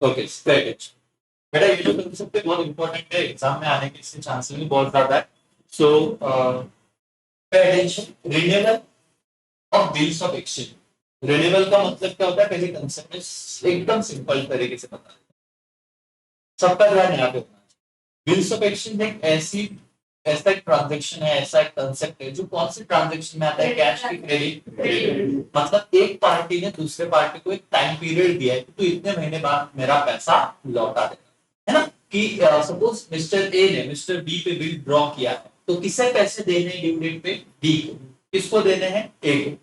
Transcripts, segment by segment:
Okay, strategy. बेटा ये जो कंसेप्ट है बहुत इंपॉर्टेंट है, एग्जाम में आने के इसके चांसेस भी बहुत ज्यादा है। So pay attention. Renewal of bills of exchange. Renewal का मतलब क्या होता है, पहले कंसेप्ट में एकदम सिंपल तरीके से बता दें। सबका ध्यान यहाँ पे होना चाहिए। बिल्स ऑफ एक्सचेंज एक ऐसा एक ट्रांजेक्शन है, ऐसा एक कंसेप्ट है जो कौन से ट्रांजेक्शन में आता है, कैश की क्रेडिट। मतलब एक पार्टी ने दूसरे पार्टी को एक टाइम पीरियड दिया है तो इतने महीने बाद मेरा पैसा लौटा देना, है ना। कि सपोज मिस्टर ए ने मिस्टर बी पे बिल ड्रॉ किया है, तो किसे पैसे देने हैं ड्यू डेट पे, बी को। किसको देने हैं, ए को।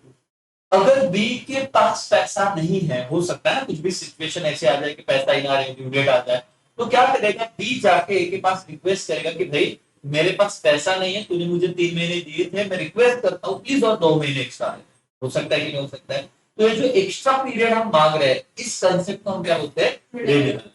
अगर बी के पास पैसा नहीं है, हो सकता है ना कुछ भी सिचुएशन ऐसे आ जाए कि पैसा ही ना रहे, ड्यू डेट आ जाए, तो क्या करेगा, बी जाके ए के पास रिक्वेस्ट करेगा कि भाई मेरे पास पैसा नहीं है, तूने मुझे 3 महीने दिए थे, मैं रिक्वेस्ट करता हूँ प्लीज और 2 महीने एक्स्ट्रा दे। हो सकता है कि नहीं हो सकता है। तो ये जो एक्स्ट्रा पीरियड हम मांग रहे हैं, इस कंसेप्ट को हम क्या बोलते हैं, रिन्यूअल।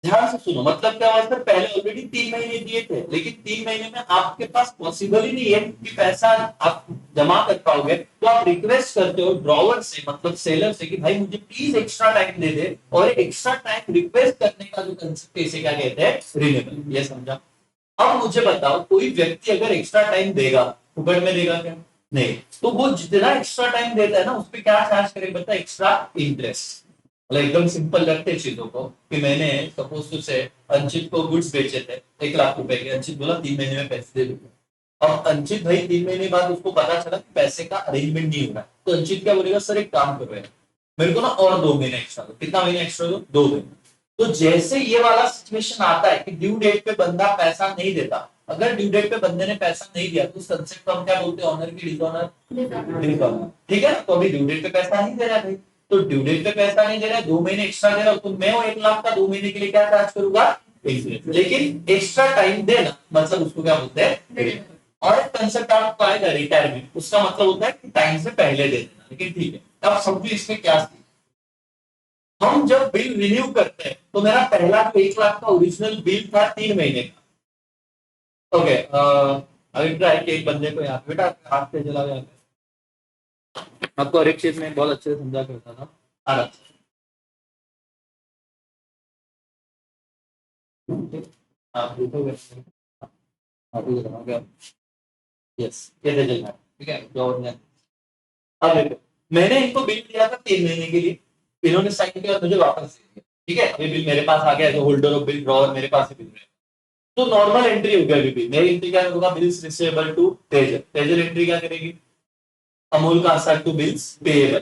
ध्यान से सुनो, मतलब क्या हुआ सर, पहले ऑलरेडी 3 महीने दिए थे, लेकिन 3 महीने में आपके पास पॉसिबल ही नहीं है कि पैसा आप जमा कर पाओगे, तो आप रिक्वेस्ट करते हो ड्रॉवर से, मतलब सेलर से, कि भाई मुझे प्लीज एक्स्ट्रा टाइम दे दे। और एक्स्ट्रा टाइम रिक्वेस्ट करने का जो कंसेप्ट है, इसे क्या कहते हैं, रिन्यूअल। ये समझा। अब मुझे बताओ, कोई व्यक्ति अगर एक्स्ट्रा टाइम देगा, फुकट में देगा क्या, नहीं। तो वो जितना एक्स्ट्रा टाइम देता है ना, उस पर क्या चार्ज करेगा, बता, एक्स्ट्रा इंटरेस्ट। मतलब एकदम सिंपल रखते हैं चीजों को, कि मैंने सपोज टू से अंशित को गुड्स बेचे थे 1 लाख रुपए के। अंशित बोला 3 महीने में पैसे दे दूंगा। अब अंशित भाई 3 महीने बाद उसको पता चला कि पैसे का अरेंजमेंट नहीं हो रहा है, तो अंशित क्या बोलेगा, सर एक काम करो यार, मेरे को ना और 2 महीने एक्स्ट्रा दो। कितना महीने एक्स्ट्रा दो, 2 महीने। तो जैसे ये वाला सिचुएशन आता है कि ड्यू डेट पे बंदा पैसा नहीं देता, अगर ड्यू डेट पे बंदे ने पैसा नहीं दिया, तो उस कंसेप्ट को हम क्या बोलते हैं, ऑनर की डिसऑनर, डिसऑनर। ठीक है, तो अभी ड्यू डेट पे पैसा नहीं दे रहा है भाई, तो ड्यू डेट पे पैसा नहीं दे रहा है, 2 महीने एक्स्ट्रा दे रहा हूं, तो मैं वो 1 लाख का 2 महीने के लिए क्या चार्ज करूंगा, लेकिन एक्स्ट्रा टाइम देना, मतलब उसको क्या बोलते हैं। और एक कंसेप्ट आपको आएगा रिटायरमेंट, उसका मतलब होता है कि टाइम से पहले दे देना, लेकिन ठीक है। अब समझो इसमें क्या, हम जब बिल रिन्यू करते हैं, तो मेरा पहला जो 1 लाख का ओरिजिनल बिल था 3 महीने का। ओके, अभी ट्राई कि एक बंदे को यहाँ पे, बेटा हाथ पे जला यहाँ पे, आपको हर एक चीज में बहुत अच्छे से समझा करता था। आ रहा आप देखोगे, आप ही जलाओगे। यस, ये दे जलना है, ठीक है, जो और अब देखो, मैंने इनको बिल दिया था 3 महीने के लिए, इन्होंने साइन किया और मुझे वापस दे दिया। ठीक है, ये बिल मेरे पास आ गया, जो होल्डर ऑफ बिल ड्रॉवर मेरे पास है बिल। तो नॉर्मल एंट्री हो गया, अभी मेरी एंट्री क्या होगा, bills receivable to Tejal. Tejal entry क्या करेगी, अमूल का आंसर टू बिल्स पेएबल।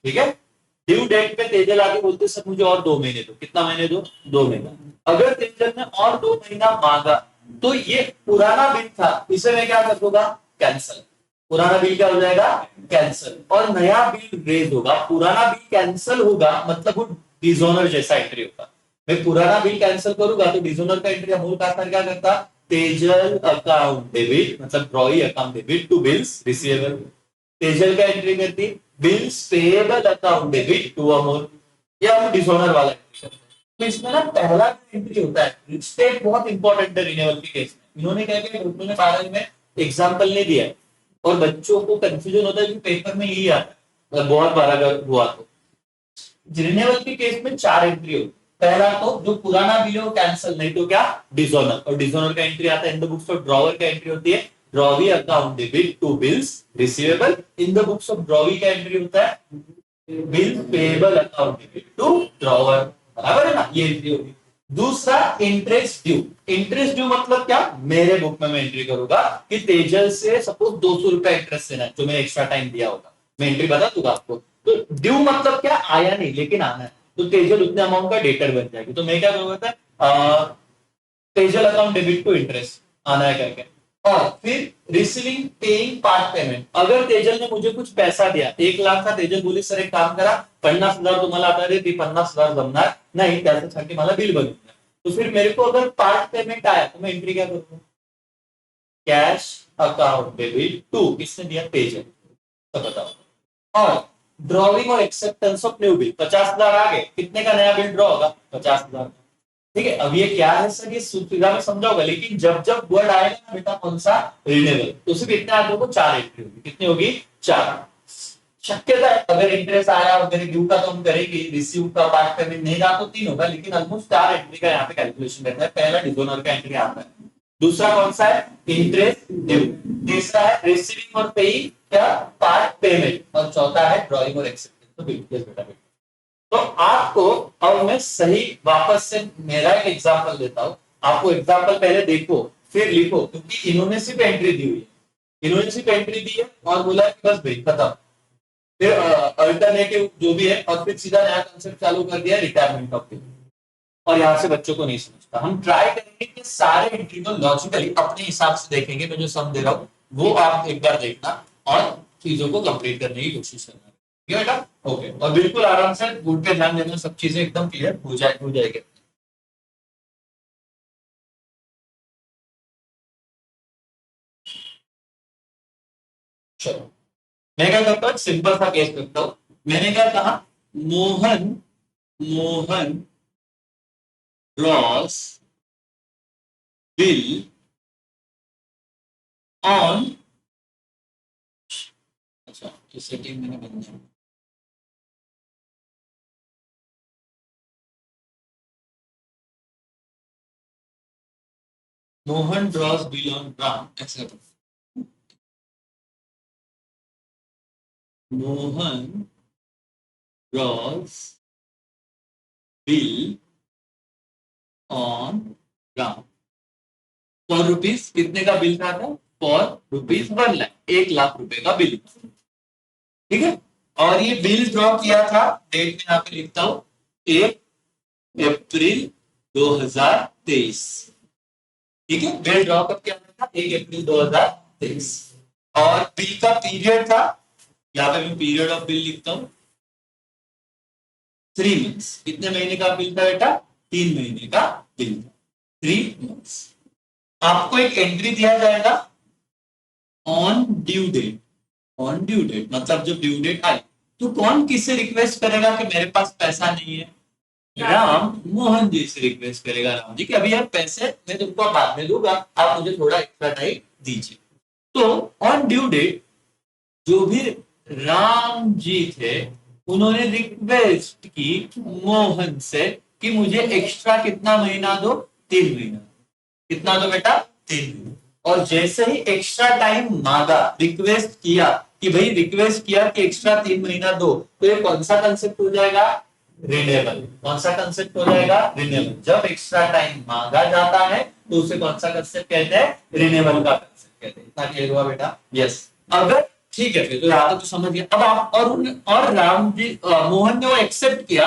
ठीक है, ड्यू डेट पे तेजल आगे बोलते सर मुझे और 2 महीने दो। कितना महीने दो, 2 महीना। अगर तेजल ने और 2 महीना मांगा, तो ये पुराना बिल था, इसे मैं क्या कर दूंगा, कैंसल। पुराना बिल क्या हो जाएगा, कैंसल, और नया बिल रेज होगा। पुराना बिल कैंसल होगा, मतलब वो डिसऑनर जैसा एंट्री होगा। मैं पुराना बिल कैंसिल करूंगा, तो डिसऑनर का एंट्री अमूल कास्टर क्या करता, तेजल अकाउंट डेबिट, मतलब drawee account debit to bills receivable. Tejal का एंट्री करती bills payable account debit to Amul, या हम डिसऑनर वाला एंट्री करते हैं। तो इसमें ना पहला एंट्री होता है, स्टेट बहुत इंपॉर्टेंट है रिन्यूअल के केस में। इन्होंने क्या किया, ग्रुप ने 12 में एग्जाम्पल नहीं दिया है, और बच्चों को कंफ्यूजन होता है कि पेपर में यही आता है, मतलब बहुत बार अगर हुआ तो। रिन्यूअल के केस में 4 एंट्री होती है। पहला तो जो पुराना बिल है वो कैंसिल, नहीं तो क्या, डिसऑनर। और डिसऑनर का एंट्री आता है in the books of drawer का एंट्री होती है drawee account debit to bills receivable. In the books of drawee का एंट्री होता है bill payable account debit to drawer. बराबर है ना, ये एंट्री होगी। दूसरा इंटरेस्ट ड्यू। इंटरेस्ट ड्यू मतलब क्या, मेरे बुक में मैं एंट्री करूंगा कि तेजल से सपोज 200 रुपया इंटरेस्ट देना है, जो मैंने एक्स्ट्रा टाइम दिया होगा, मैं एंट्री बता दूंगा आपको। तो ड्यू मतलब क्या, आया नहीं लेकिन आना है, तो तेजल उतने अमाउंट का डेटर बन जाएगी। तो मैं क्या करूंगा, Tejal account debit to interest आना है करके। और फिर रिसीविंग पेइंग पार्ट पेमेंट। अगर तेजल ने मुझे कुछ पैसा दिया, 1 लाख का, तेजल बोली सर एक काम करा, 50,000 तुम्हाला आता रे, ती 50,000 जमणार नाही, त्याच्यासाठी मला बिल बनवून द्या। तो फिर मेरे को अगर पार्ट पेमेंट आया, तो मैं एंट्री क्या करूंगा, कैश अकाउंट डेबिट टू, किसने दिया, तेजल। तो बताओ। और ड्रॉइंग और एक्सेप्टेंस ऑफ न्यू बिल, 50,000 आ गए, कितने का नया बिल ड्रॉ होगा, 50,000। ठीक है, अब ये क्या है सर, ये सूत्र में समझाओगे, लेकिन जब जब वर्ड आएगा ना बेटा कौन सा, रिन्यूअल, तो सिर्फ इतने आदमियों को 4 एंट्री होगी। कितनी होगी, 4। शक्यता है अगर इंटरेस्ट आया वगैरह ड्यू का तो हम करेंगे, रिसीव का पार्ट पेमेंट नहीं रहा तो 3 होगा, लेकिन ऑलमोस्ट 4 एंट्री का यहाँ पे कैलकुलेशन रहता है। पहला डिसोनर का एंट्री आता है, दूसरा कौन सा है, इंटरेस्ट ड्यू, तीसरा है रिसीविंग और पेइंग क्या, पार्ट पेमेंट, और चौथा है ड्रॉइंग और एक्सेप्टेंस। तो बेटा तो आपको अब मैं सही वापस से मेरा एक एग्जांपल देता हूं, आपको एग्जांपल पहले देखो फिर लिखो, क्योंकि इन्होंने सिर्फ एंट्री दी हुई है, इन्होंने सिर्फ एंट्री दी है और बोला कि बस भाई खत्म, फिर अल्टरनेटिव जो भी है, और फिर सीधा नया कंसेप्ट चालू कर दिया रिटायरमेंट ऑफ पीरियड, और यहाँ से बच्चों को नहीं समझता। हम ट्राई करेंगे कि सारे एंट्री को लॉजिकली अपने हिसाब से देखेंगे, मैं जो सम दे रहा हूँ वो आप एक बार देखना और चीजों को कंप्लीट करने की कोशिश करना, ठीक है बेटा? ओके, और बिल्कुल आराम से बोर्ड पे ध्यान देना, सब चीजें एकदम क्लियर हो जाएगी। चलो मैं क्या करता हूँ, सिंपल सा केस करता हूँ। मैंने क्या कहा, Mohan Mohan draws bill on, अच्छा ये सेटिंग मैंने बनाई, Mohan draws bill on Ram, ऐसे Mohan draws bill on Ram for rupees, कितने का बिल था, फॉर रुपीज 1 लाख, 1 लाख रुपए का बिल, ठीक है? और ये बिल ड्रॉ किया था, डेट में यहाँ पे लिखता हूं 1 अप्रैल 2023, ठीक है? बिल ड्रॉ कब किया था, 1 अप्रैल 2023, और बिल का पीरियड था, यहाँ पे मैं पीरियड ऑफ बिल लिखता हूं 3 मंथ्स, कितने महीने का बिल था बेटा, 3 महीने का बिल था, 3 मंथ्स। आपको एक एंट्री दिया जाएगा on due date, on due date मतलब जब ड्यू डेट आई तो कौन किससे रिक्वेस्ट करेगा कि मेरे पास पैसा नहीं है, राम मोहन जी से रिक्वेस्ट करेगा, राम जी कि अभी यार पैसे मैं तुमको बाद में दूंगा, आप मुझे थोड़ा एक्स्ट्रा टाइम दीजिए। तो ऑन ड्यू डेट जो भी राम जी थे उन्होंने रिक्वेस्ट की मोहन से कि मुझे एक्स्ट्रा कितना महीना दो, 3 महीना, कितना दो बेटा, 3 महीना। और जैसे ही एक्स्ट्रा टाइम मांगा, रिक्वेस्ट किया कि भाई रिक्वेस्ट किया कि एक्स्ट्रा 3 महीना दो, तो ये कौन सा कंसेप्ट हो जाएगा, रिन्यूएबल। कौन सा कंसेप्ट हो जाएगा, रिन्यूएबल। जब एक्स्ट्रा टाइम मांगा जाता है तो उसे कौन सा कंसेप्ट कहते हैं, रिन्यूएबल का कंसेप्ट कहते हैं। इतना क्लियर हुआ बेटा? यस। अगर ठीक है फिर तो यहाँ तक तो समझ गया। अब आप और राम जी मोहन ने वो एक्सेप्ट किया,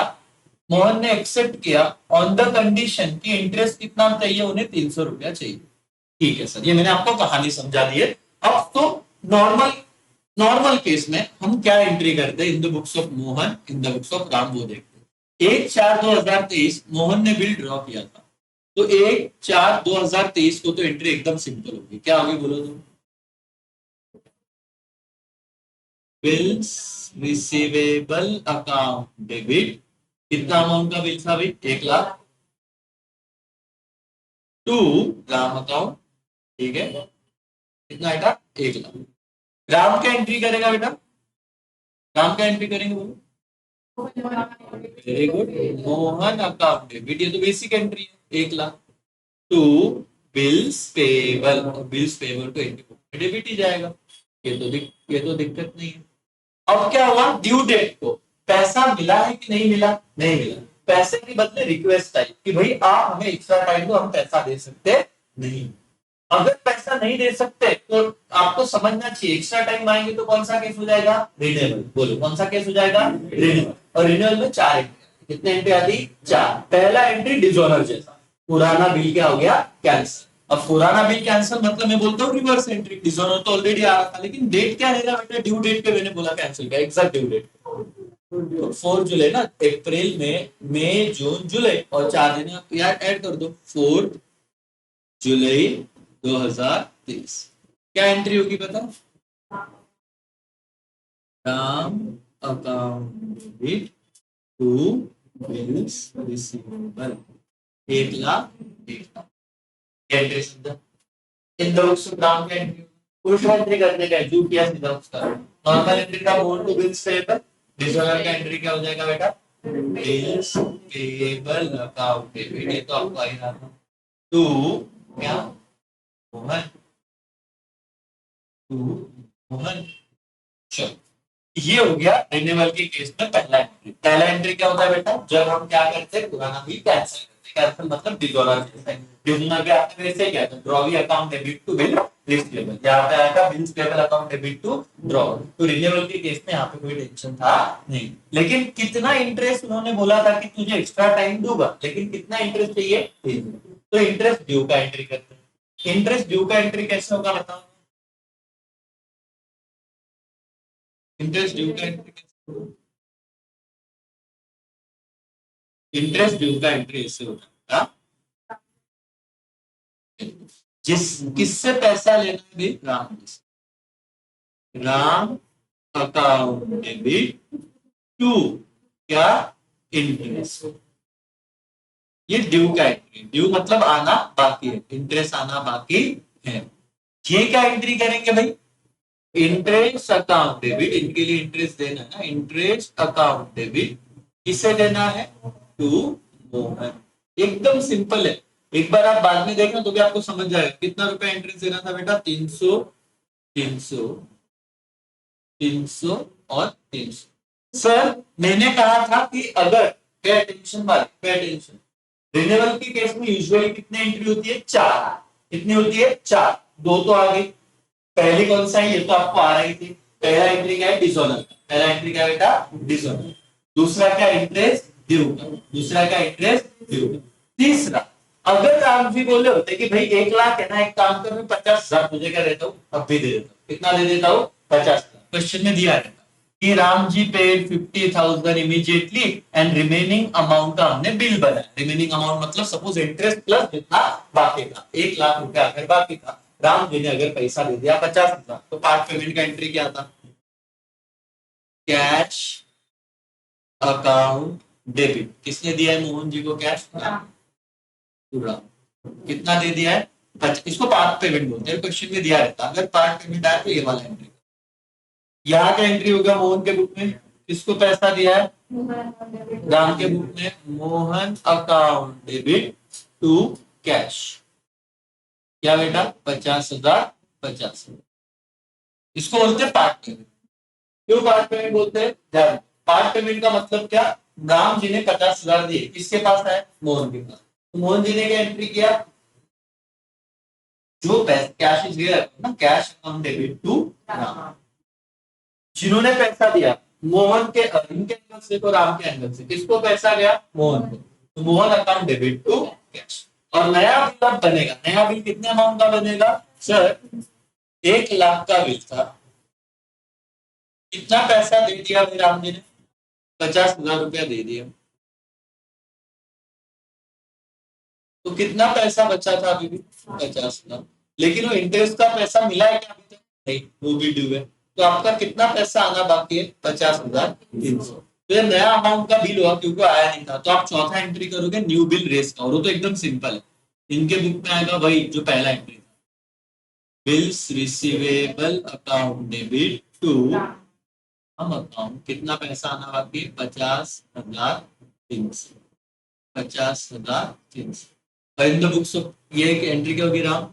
मोहन ने एक्सेप्ट किया ऑन द कंडीशन कि इंटरेस्ट कितना चाहिए, उन्हें 300 रुपया चाहिए। ठीक है सर, ये मैंने आपको कहानी समझा दी है। अब तो नॉर्मल नॉर्मल केस में हम क्या एंट्री करते हैं, इन the books of Mohan, in the books of Ram, वो देखते हैं। 1/4/2023 मोहन ने बिल ड्रॉ किया था, तो 1/4/2023 को तो एंट्री एकदम सिंपल होगी। क्या होगी बोलो तुम? बिल्स रिसीवेबल अकाउंट डेबिट, कितना अमाउंट का बिल था भाई, 1 लाख, टू राम अकाउंट, ठीक है, कितना आएगा, 1 लाख। राम क्या एंट्री करेगा बेटा, राम क्या एंट्री करेंगे बोलो? Very good, Mohan account debit, ये तो बेसिक एंट्री है, 1 लाख, टू बिल्स पेबल, और बिल्स पेबल तो एंट्री डेबिट ही जाएगा, ये तो दिक्कत नहीं है। अब क्या हुआ, ड्यू डेट को पैसा मिला है कि नहीं मिला, नहीं मिला, पैसे के बदले रिक्वेस्ट आई कि भाई आप हमें एक्स्ट्रा टाइम दो, हम पैसा दे सकते नहीं। अगर पैसा नहीं दे सकते तो आपको समझना चाहिए, एक्स्ट्रा टाइम मांगेंगे तो कौन सा केस हो जाएगा, रिन्यूएबल। बोलो कौन सा केस हो जाएगा, रिन्यूएबल। और रिन्यूएबल में 4 एंट्री, कितने एंट्री आती, 4। पहला एंट्री डिसऑनर जैसा, पुराना बिल क्या हो गया, कैंसिल। अब पुराना बिल कैंसिल मतलब मैं बोलता हूँ रिवर्स एंट्री, डिसऑनर तो ऑलरेडी आ रहा था, लेकिन डेट क्या रहेगा बेटा, ड्यू डेट पे मैंने बोला कैंसिल का एग्जैक्ट ड्यू डेट, तो 4 जुलाई ना, अप्रैल में मई जून जुलाई, और 4 दिन आप यार ऐड कर दो, 4 जुलाई 2023। क्या एंट्री होगी पता, Ram account debit to bills receivable, 1 lakh, 1 lakh. Entry समझा, इन दो राम की एंट्री, उल्टा एंट्री करने का जो किया सीधा उसका, नॉर्मल एंट्री का Mohan to bills payable, disorder का एंट्री क्या हो जाएगा बेटा, बिल्स पेएबल अकाउंट डेबिट, ये तो आपको आई रहा था, टू क्या मोहन, टू मोहन। चलो ये हो गया रिन्यूअल के केस में पहला एंट्री। पहला एंट्री क्या होता है बेटा, जब हम क्या करते हैं पुराना बिल कैंसिल करते हैं, कैंसिल मतलब डिसऑर्डर करते हैं। डिसऑर्डर के आपने वैसे क्या था, draw account debit to bill payable, यहाँ पे आएगा bills payable account debit to draw. तो रिन्यूअल के केस में यहाँ पे कोई टेंशन था नहीं, लेकिन कितना इंटरेस्ट उन्होंने बोला था कि तुझे एक्स्ट्रा टाइम दूंगा, लेकिन कितना इंटरेस्ट चाहिए, तो इंटरेस्ट ड्यू का एंट्री करते हैं। इंटरेस्ट ड्यू का एंट्री कैसे होगा बताओ, इंटरेस्ट ड्यू का एंट्री कैसे होगा, इंटरेस्ट ड्यू का एंट्री ऐसे होता है, जिस किससे पैसा लेना है भी, राम से। राम अकाउंट डेबिट टू क्या, इंटरेस्ट। ये ड्यू का एंट्री, ड्यू मतलब आना बाकी है, इंटरेस्ट आना बाकी है। ये क्या एंट्री करेंगे भाई, इंटरेस्ट अकाउंट डेबिट, इनके लिए इंटरेस्ट देना है ना, इंटरेस्ट अकाउंट डेबिट किसे देना है, टू मोहन। एकदम सिंपल है, एक बार आप बाद में देखना तो भी आपको समझ जाएगा। कितना रुपया इंटरेस्ट देना था बेटा, 300, 300, 300 और 300। सर मैंने कहा था कि अगर, पे अटेंशन वाले, पे अटेंशन, रिन्यूअल के केस में यूजुअली कितनी एंट्री होती है, 4। कितनी होती है, 4। 2 तो आ गई, पहली कौन सा है, ये तो आपको आ रही थी। पहला एंट्री क्या है, डिसऑनर। पहला एंट्री क्या है बेटा, डिसऑनर। दूसरा क्या, इंटरेस्ट ड्यू का। दूसरा क्या, इंटरेस्ट ड्यू का। तीसरा, अगर राम जी बोले होते कि भाई 1 लाख है ना, एक काम कर मैं 50,000 तुझे क्या देता हूँ, अब भी दे देता हूँ। कितना दे देता हूँ, 50,000। क्वेश्चन में दिया रहता कि Ram ji paid 50,000 immediately and remaining amount का हमने बिल बनाया। रिमेनिंग अमाउंट मतलब सपोज इंटरेस्ट प्लस जितना बाकी था, 1 लाख रुपया अगर बाकी था, राम जी ने अगर पैसा दे दिया 50,000, तो पार्ट पेमेंट का एंट्री क्या था, कैश अकाउंट डेबिट। किसने दिया है मोहन जी को कैश, पूरा। कितना दे दिया है, इसको पार्ट पेमेंट बोलते हैं, क्वेश्चन में दिया रहता अगर पार्ट पेमेंट आया तो ये वाला एंट्री। यहाँ का एंट्री होगा मोहन के बुक में, किसको पैसा दिया है, राम के बुक में, Mohan account debit to cash, क्या बेटा, 50,000, 50,000। इसको बोलते हैं पार्ट पेमेंट। क्यों पार्ट पेमेंट बोलते हैं, ध्यान। पार्ट पेमेंट का मतलब क्या, राम जी ने 50,000 दिए, किसके पास है, मोहन के पास। तो मोहन जी ने क्या एंट्री किया, जो कैश इज हियर ना, cash account debit to Ram. जिन्होंने पैसा दिया मोहन के, इनके एंगल से तो राम के एंगल से, किसको पैसा गया, मोहन को, तो Mohan account debit to cash. और नया बिल अब बनेगा, नया बिल कितने अमाउंट का बनेगा, सर 1 लाख का बिल था, कितना पैसा दे दिया भाई राम जी ने, 50,000 रुपया दे दिया, तो कितना पैसा बचा था अभी भी, 50,000। लेकिन वो इंटरेस्ट का पैसा मिला है क्या अभी तक, नहीं, वो भी ड्यू है। तो आपका कितना पैसा आना बाकी है, 50,300। तो ये नया अमाउंट का बिल हुआ क्योंकि आया नहीं था, तो आप चौथा एंट्री करोगे न्यू बिल रेस का, और वो तो एकदम सिंपल है। इनके बुक में आएगा वही जो पहला एंट्री था, bills receivable account debit to हम अकाउंट, कितना पैसा आना बाकी है, 50,300, 50,300। इन द बुक्स ऑफ, ये एक एंट्री क्या होगी Ram,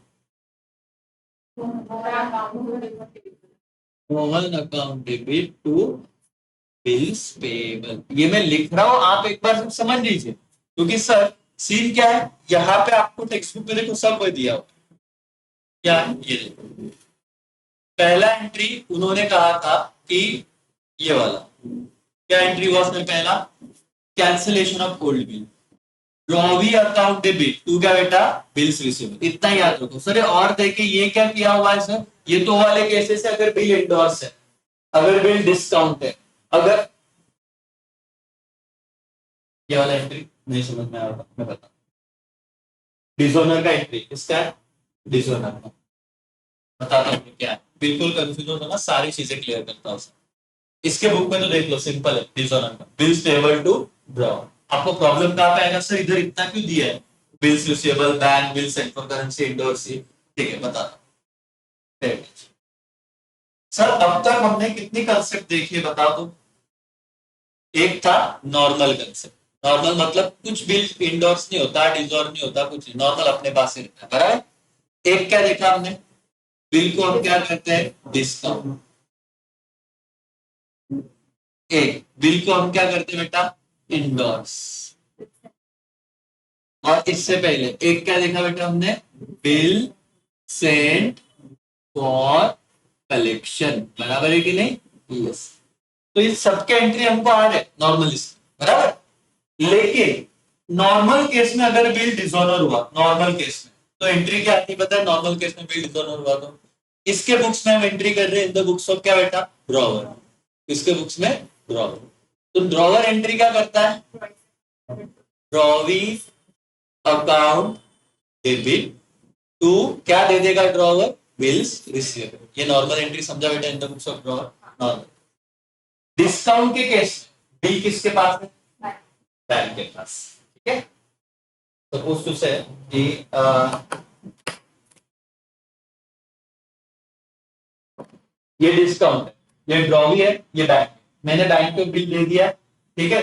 Mohan account debit to bills payable. ये मैं लिख रहा हूं, आप एक बार समझ लीजिए, क्योंकि सर सीन क्या है, यहाँ पे आपको टेक्स्ट बुक में देखो सब दिया हो, क्या है ये देखो। पहला एंट्री उन्होंने कहा था कि ये वाला, क्या एंट्री हुआ उसमें पहला, cancellation of old bill, drawee account debit to क्या बेटा, बिल्स रिसीवेबल। इतना याद रखो सर। और देखिए ये क्या किया हुआ है सर, ये तो वाले केसेस है अगर बिल इंडोर्स है, अगर बिल डिस्काउंट है, अगर ये वाला एंट्री नहीं समझ में आया मैं बता, डिसऑनर का एंट्री, किसका है, डिसऑनर का। बताता हूँ क्या है, बिल्कुल कंफ्यूज हो तो ना सारी चीजें क्लियर करता हूँ। इसके बुक में तो देख लो सिंपल है, डिसऑनर का, बिल्स पेएबल टू ड्रॉ। आपको प्रॉब्लम कहां पे आएगा सर, इधर इतना क्यों दिया है, bills receivable, bank bill, send for currency, endorsee, ठीक है बताता हूँ। सर अब तक हमने कितनी कंसेप्ट देखी है बता दो। एक था नॉर्मल कंसेप्ट, नॉर्मल मतलब कुछ बिल इंडोर्स नहीं होता, डिजॉर्व नहीं होता, कुछ नहीं, नॉर्मल अपने पास ही रहता है, बराबर। एक क्या देखा हमने, बिल को हम क्या कहते हैं, डिस्काउंट। एक बिल को हम क्या करते हैं बेटा, इंडोर्स। और इससे पहले एक क्या देखा बेटा हमने, बिल सेंट फॉर कलेक्शन, बराबर है कि नहीं, यस। तो इस सबके एंट्री हमको आ रहे नॉर्मल, बराबर। लेकिन नॉर्मल केस में अगर बिल डिसऑनर हुआ, नॉर्मल केस में, तो एंट्री क्या आती है पता है, नॉर्मल केस में बिल डिसऑनर हुआ तो इसके बुक्स में हम एंट्री कर रहे हैं, इन द बुक्स ऑफ क्या बेटा, ड्रॉवर। इसके बुक्स में ड्रॉवर। तो ड्रॉवर एंट्री क्या करता है, ड्रॉवी अकाउंट डेबिट टू, क्या दे देगा ड्रॉवर, बिल्स रिसीवेबल। ये नॉर्मल एंट्री समझा बेटा, इन the books of drawer, normal. Discount के केस में बिल किसके पास है, बैंक के पास, ठीक है। सपोज टू से कि ये डिस्काउंट है, ये ड्रॉवी है, ये बैंक, मैंने बैंक को बिल दे दिया, ठीक है।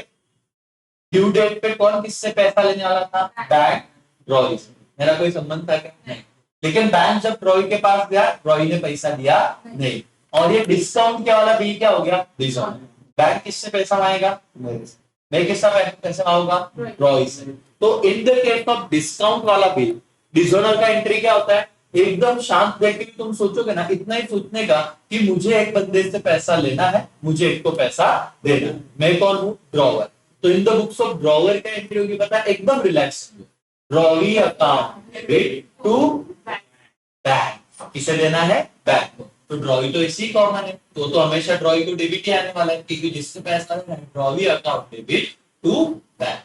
ड्यू डेट पे कौन किससे पैसा लेने वाला था, बैंक ड्रॉवी से, मेरा कोई संबंध था क्या, नहीं। लेकिन बैंक जब ड्रॉवी के पास गया, ड्रॉवी ने पैसा दिया नहीं, और ये डिस्काउंट के वाला बिल क्या हो गया, डिस्काउंट। बैंक किससे पैसा मांगेगा, मैं किससे पैसा मांगूंगा, ड्रॉवी से। तो in the case of discount वाला बिल, डिसऑनर का एंट्री क्या होता है, एकदम शांत देख के तुम सोचोगे ना, इतना ही सोचने का कि मुझे एक बंदे से पैसा लेना है, मुझे एक को पैसा देना है, मैं कौन हूं, ड्रॉवर। तो in the books of drawer क्या एंट्री होगी पता है, एकदम relax, drawee account debit to bank, किसे देना है, बैंक को। तो ड्रॉवी तो इसी कॉमन है, तो हमेशा ड्रॉवी को डेबिट ही आने वाला है, क्योंकि जिससे पैसा लेना है, drawee account debit to bank.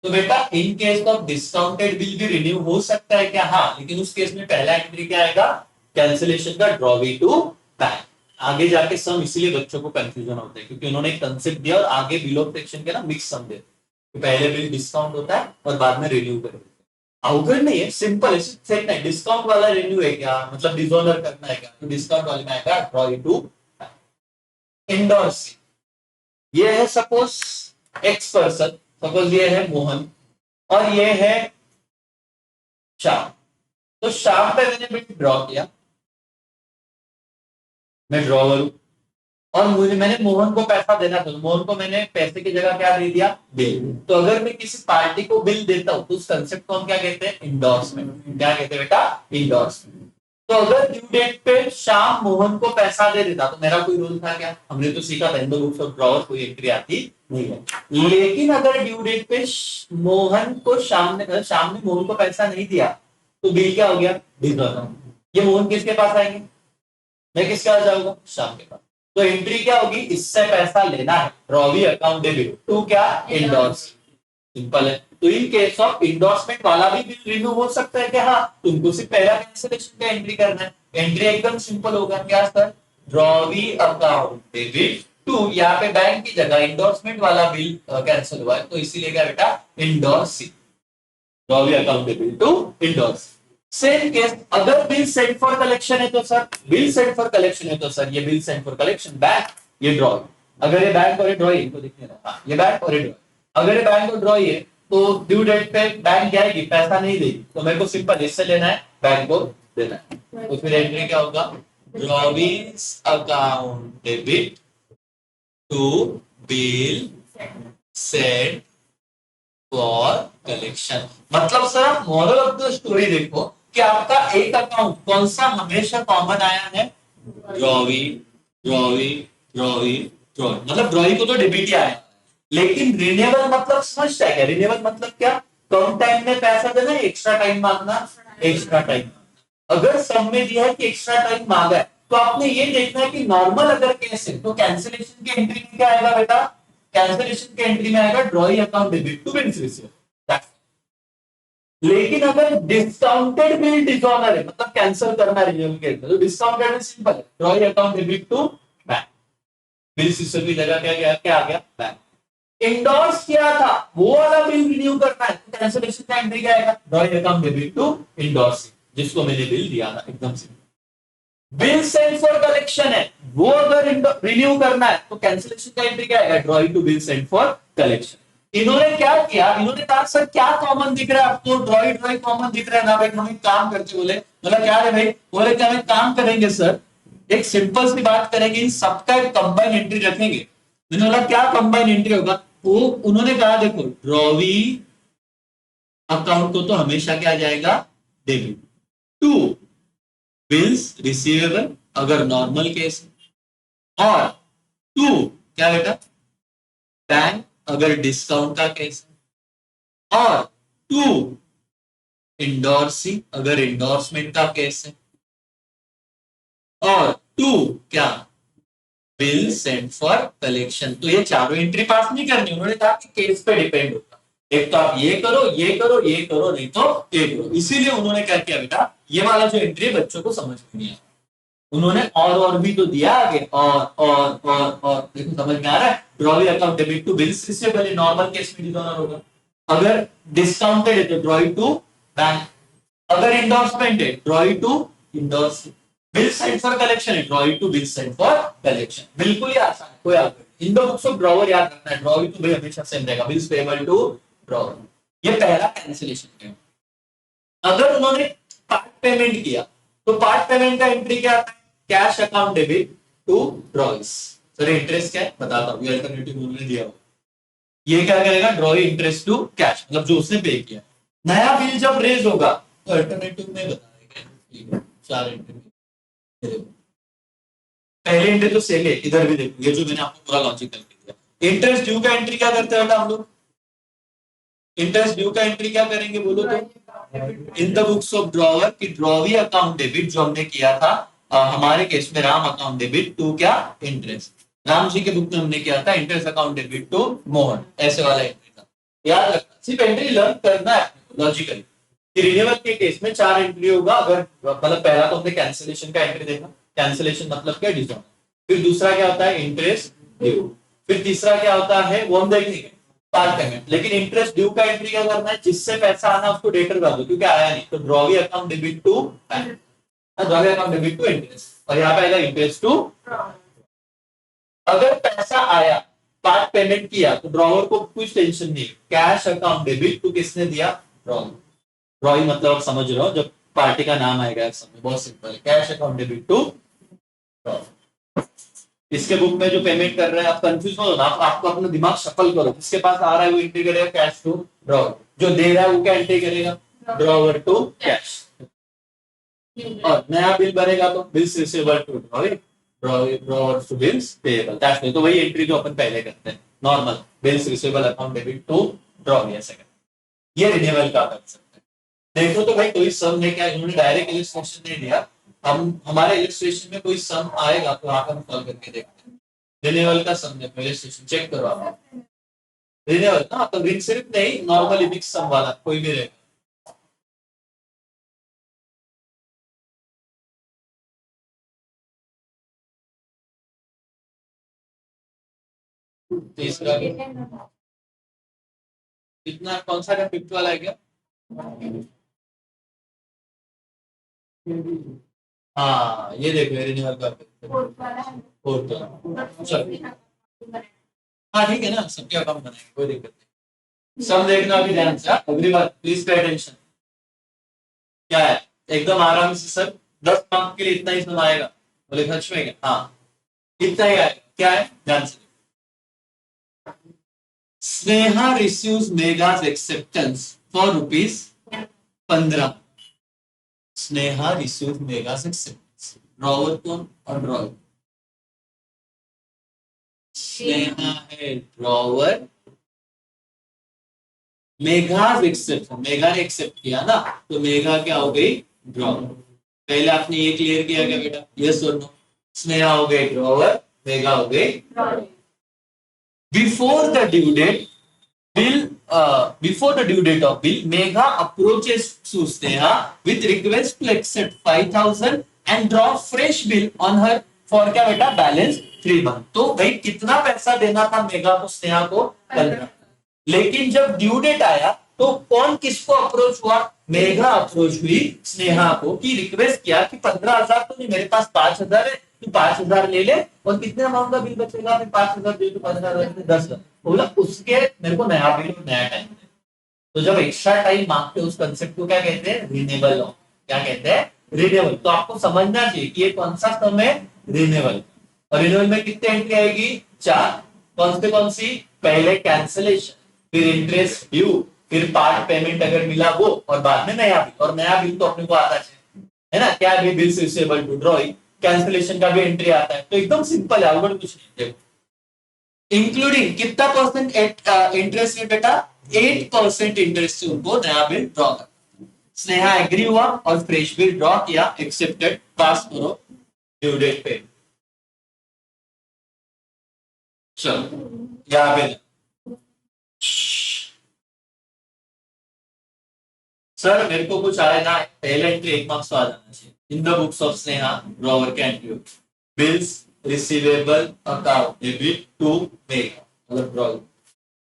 तो बेटा in case of discounted bill भी रिन्यू हो सकता है क्या, हाँ, लेकिन उस केस में पहला एंट्री क्या आएगा, कैंसिलेशन का, ड्रॉवी टू बैंक। आगे जाके सम इसीलिए बच्चों को कंफ्यूजन होता है, क्योंकि उन्होंने एक कंसेप्ट दिया और आगे बिल ऑफ सेक्शन के ना मिक्स सम दे, पहले बिल डिस्काउंट होता है और बाद में रिन्यू कर देते हैं। अवघड नहीं है, सिंपल है, सेट नहीं। डिस्काउंट वाला रिन्यू है क्या, मतलब डिसऑनर करना है क्या, तो डिस्काउंट वाले में आएगा ड्रॉवी टू इंडोर्स। ये है सपोज एक्स पर्सन, सपोज ये है मोहन और ये है श्याम। तो श्याम पे मैंने बिल ड्रॉ किया, मैं ड्रॉवर हूं, और मुझे, मैंने मोहन को पैसा देना था, तो मोहन को मैंने पैसे की जगह क्या दे दिया, बिल। तो अगर मैं किसी पार्टी को बिल देता हूं, तो उस कंसेप्ट को हम क्या कहते हैं, इंडोर्समेंट। क्या कहते हैं बेटा, इंडोर्समेंट। तो अगर ड्यू डेट पे शाम मोहन को पैसा दे देता, तो मेरा कोई रोल था क्या, हमने तो सीखा था इन द बुक्स ऑफ ड्रॉवर कोई एंट्री आती नहीं है। लेकिन अगर ड्यू डेट पे मोहन को शाम ने मोहन को पैसा नहीं दिया, तो बिल क्या हो गया, डिसऑनर। ये मोहन किसके पास आएंगे, मैं किसके पास जाऊंगा, शाम के पास। तो एंट्री क्या होगी, इससे पैसा लेना है, ड्रॉवी अकाउंट डेबिट टू क्या, इंडोर्स। सिंपल है। तो इन केस ऑफ इंडोर्समेंट वाला भी बिल रिन्यू हो सकता है क्या, हाँ, तुमको सिर्फ पहला कैंसिलेशन का एंट्री करना है। एंट्री एकदम सिंपल होगा, क्या sir, drawee account debit to, यहाँ पे बैंक की जगह इंडोर्समेंट वाला बिल कैंसिल हुआ है, तो इसीलिए क्या बेटा, endorse, drawee account debit to endorse. Same case अगर बिल सेंट फॉर कलेक्शन है, तो sir bill sent for collection है, तो सर ये bill sent for collection, bank, ये ड्रॉ। अगर ये बैंक और ये ड्रॉ इनको दिखने रहा, ये बैंक और ये ड्रॉ। अगर ये बैंक और ड्रॉ है, तो ड्यू डेट पे बैंक जाएगी, पैसा नहीं देगी, तो मेरे को सिंपल इससे लेना है, बैंक को देना है। तो फिर एंट्री क्या होगा, drawings account debit to bill sent for collection. मतलब सर आप मॉरल ऑफ द स्टोरी देखो कि आपका एक अकाउंट कौन सा हमेशा कॉमन आया है, ड्रॉवी ड्रॉवी ड्रॉवी ड्रॉवी, मतलब ड्रॉवी को तो डेबिट ही आया। लेकिन रिन्यूएबल मतलब समझता है क्या, रिन्यूएबल मतलब क्या, कम टाइम में पैसा देना, एक्स्ट्रा टाइम मांगना, एक्स्ट्रा टाइम। अगर सब में दिया है कि एक्स्ट्रा टाइम मांगा है, तो आपने ये देखना है कि नॉर्मल अगर केस है, तो कैंसिलेशन की एंट्री में क्या आएगा बेटा, कैंसिलेशन की एंट्री में आएगा drawing account debit to bills received. लेकिन अगर डिस्काउंटेड बिल डिसऑनर है, मतलब कैंसिल करना रिन्यूअल के अंदर, तो डिस्काउंटेड में सिंपल है, drawing account debit to bank, bills received की जगह क्या गया, क्या आ गया, बैंक। इंडोर्स किया था वो वाला बिल रिन्यू करना है, तो कैंसिलेशन का एंट्री क्या आएगा, drawing account debit to endorse, जिसको मैंने बिल दिया था, एकदम से। बिल सेंड फॉर कलेक्शन है, वो अगर रिन्यू करना है तो कैंसिलेशन का एंट्री क्या आएगा, draw two bill send for collection. इन्होंने क्या किया, इन्होंने कहा सर क्या कॉमन दिख रहा है आपको, ड्रॉई कॉमन दिख रहा है ना भाई, हम एक काम करते, बोले मतलब क्या है भाई, बोले क्या हम एक काम करेंगे सर, एक सिंपल सी बात करेंगे, इन सबका एक कंबाइन एंट्री रखेंगे। मैंने बोला क्या कंबाइन एंट्री होगा, वो उन्होंने कहा देखो ड्रॉवी अकाउंट को तो हमेशा क्या जाएगा, डेबिट टू बिल्स रिसीवेबल अगर नॉर्मल केस है, और टू क्या बेटा बैंक अगर डिस्काउंट का केस है, और टू इंडोर्सिंग अगर इंडोर्समेंट का केस है, और टू क्या बिल सेंड फॉर कलेक्शन। तो ये चारों एंट्री पास नहीं करनी, उन्होंने कहा कि केस पे डिपेंड होता, एक तो आप ये करो ये करो ये करो, नहीं तो ये करो। इसीलिए उन्होंने क्या किया बेटा, ये वाला जो एंट्री बच्चों को समझ में नहीं आया, उन्होंने और भी तो दिया आगे, और देखो समझ में आ रहा है, drawee account debit to bills receivable, normal case में डिजोनर होगा, अगर डिस्काउंटेड है तो ड्रॉई टू बैंक, अगर इंडोर्समेंट है drawee to endorse, bill send for collection है drawee to bill send for collection. बिल्कुल ही आसान है, कोई आगे इन दो बुक्स ऑफ ड्रॉवर याद रखना है, ड्रॉई टू भाई हमेशा सेम रहेगा, बिल्स पेबल टू ड्रॉवर। ये पहला कैंसिलेशन है। अगर उन्होंने पार्ट पेमेंट किया तो पार्ट पेमेंट का एंट्री क्या आता है, cash account debit to drawees. Sir interest क्या है बताता हूँ, ये अल्टरनेटिव उन्होंने दिया हो, ये क्या करेगा, ड्रॉई इंटरेस्ट टू कैश, मतलब जो उसने पे किया। नया बिल जब रेज होगा तो अल्टरनेटिव में बताएगा, चार एंट्री, पहले एंट्री तो सेल है, इधर भी देखो, ये जो मैंने आपको पूरा लॉजिक करके दिया। इंटरेस्ट ड्यू का एंट्री क्या करते हैं हम लोग, इंटरेस्ट ड्यू का एंट्री क्या करेंगे बोलो तो, in the books of drawer की ड्रॉवी अकाउंट डेबिट जो हमने किया था, हमारे केस में राम अकाउंट डेबिट टू क्या इंटरेस्ट, राम जी के बुक में हमने किया था interest account debit to Mohan, ऐसे वाला एंट्री था। याद रखना, सिर्फ एंट्री लर्न करना है लॉजिकली। रिन्यूअल के केस में चार एंट्री होगा, अगर मतलब पहला तो हमने कैंसिलेशन का एंट्री देखा, कैंसिलेशन मतलब क्या, डिसऑनर, फिर दूसरा क्या होता है इंटरेस्ट ड्यू, फिर तीसरा क्या होता है वो हम देखेंगे पार्ट पेमेंट। लेकिन इंटरेस्ट ड्यू का एंट्री क्या करना है, जिससे पैसा आना उसको डेटर कर दो, क्योंकि आया नहीं तो drawee account debit to bank, drawee account debit to interest, और यहाँ पे आएगा इंटरेस्ट टू। अगर पैसा आया पार्ट पेमेंट किया तो ड्रॉवर को कुछ टेंशन नहीं, कैश अकाउंट डेबिट टू किसने दिया, ड्रॉवर, ड्रॉई मतलब आप समझ रहे हो, जब पार्टी का नाम आएगा समय, बहुत सिंपल है, cash account debit to drawer. इसके बुक में जो पेमेंट कर रहे हैं आप कंफ्यूज हो ना, आपको अपना दिमाग शफल करो, जिसके पास आ रहा है वो एंट्री करेगा कैश टू ड्रॉवर, जो दे रहा है वो क्या एंट्री करेगा, ड्रॉवर टू कैश, और नया बिल बनेगा तो bills receivable to drawer to bills payable, that's it. तो वही एंट्री जो अपन पहले करते हैं normal, bills receivable account debit to drawer, ऐसे करते हैं। ये रिन्यूअल का कर सकते हैं। देखो तो भाई कोई सम है क्या, इन्होंने डायरेक्ट इलस्ट्रेशन नहीं दिया, हम हमारे इलस्ट्रेशन में कोई सम आएगा तो आप हम सॉल्व करके देखते हैं। रिन्यूअल का सम देखो, इलस्ट्रेशन चेक करो आप, रिन्यूअल ना तो रिंग सिर्फ नहीं, नॉर्मली मिक्स सम वाला कोई भी रहेगा। तीसरा कितना, कौन सा का फिफ्थ वाला है क्या, हाँ ये देखो रिन्यूअल का फोर्थ वाला, चलो हाँ ठीक है ना, सबके अकाउंट बनाएंगे कोई दिक्कत नहीं। सब देखना अभी ध्यान से, अगली बार प्लीज पे अटेंशन। क्या है, एकदम आराम से सर, 10 मार्क के लिए इतना ही सम आएगा, बोले सच में क्या, हाँ इतना ही आएगा। क्या है ध्यान से, Sneha receives Megha's acceptance for ₹15। Sneha receives Megha's acceptance, drawer कौन और ड्रॉवर, स्नेहा है ड्रॉवर, मेघा's एक्सेप्शन, मेघा ने एक्सेप्ट किया ना, तो मेघा क्या हो गई ड्रॉवर। पहले आपने ये क्लियर किया क्या बेटा, यस और नो, स्नेहा हो गई ड्रॉवर, मेघा हो गई। Before the due date bill before the due date of bill, Megha approaches to Sneha with request to accept 5,000 and draw fresh bill on her for क्या बेटा बैलेंस 3 month। तो भाई कितना पैसा देना था मेघा को स्नेहा को कल, लेकिन जब ड्यू डेट आया तो कौन किसको अप्रोच हुआ? मेघा अप्रोच हुई स्नेहा को, कि रिक्वेस्ट किया कि 15,000 तो नहीं, मेरे पास 5,000 है, तू 5,000 ले ले, और कितने अमाउंट का बिल बचेगा? 5,000 दे तो 15,000 10,000। बोला उसके मेरे को नया बिल और नया टाइम। तो जब एक्स्ट्रा टाइम मांगते हैं उस कंसेप्ट को क्या कहते हैं? Renewable law. क्या कहते हैं? रिन्यूएबल। तो आपको समझना चाहिए कि ये कौन सा सम है? रिन्यूएबल। और रिन्यूएबल में कितनी एंट्री आएगी? 4। कौन सी? पहले कैंसिलेशन, फिर इंटरेस्ट ड्यू, फिर पार्ट पेमेंट अगर मिला वो, और बाद में नया बिल। और नया बिल तो अपने को आता है ना, क्या भी bills receivable to drawing, cancellation का भी एंट्री आता है। तो एकदम सिंपल है, अवगढ़ कुछ नहीं। देखो इंक्लूडिंग कितना परसेंट इंटरेस्ट है बेटा? 8% इंटरेस्ट से उनको नया बिल ड्रॉ करना। स्नेहा एग्री हुआ और फ्रेश बिल ड्रॉ किया, एक्सेप्टेड, पास करो, ड्यू डेट पे। चलो यहाँ पे सर मेरे को कुछ आए ना, पहले एंट्री 1 मार्क्स तो आ जाना चाहिए। In the books of Sneha drawer के entry bills receivable account debit to Megha, मतलब ड्रॉ।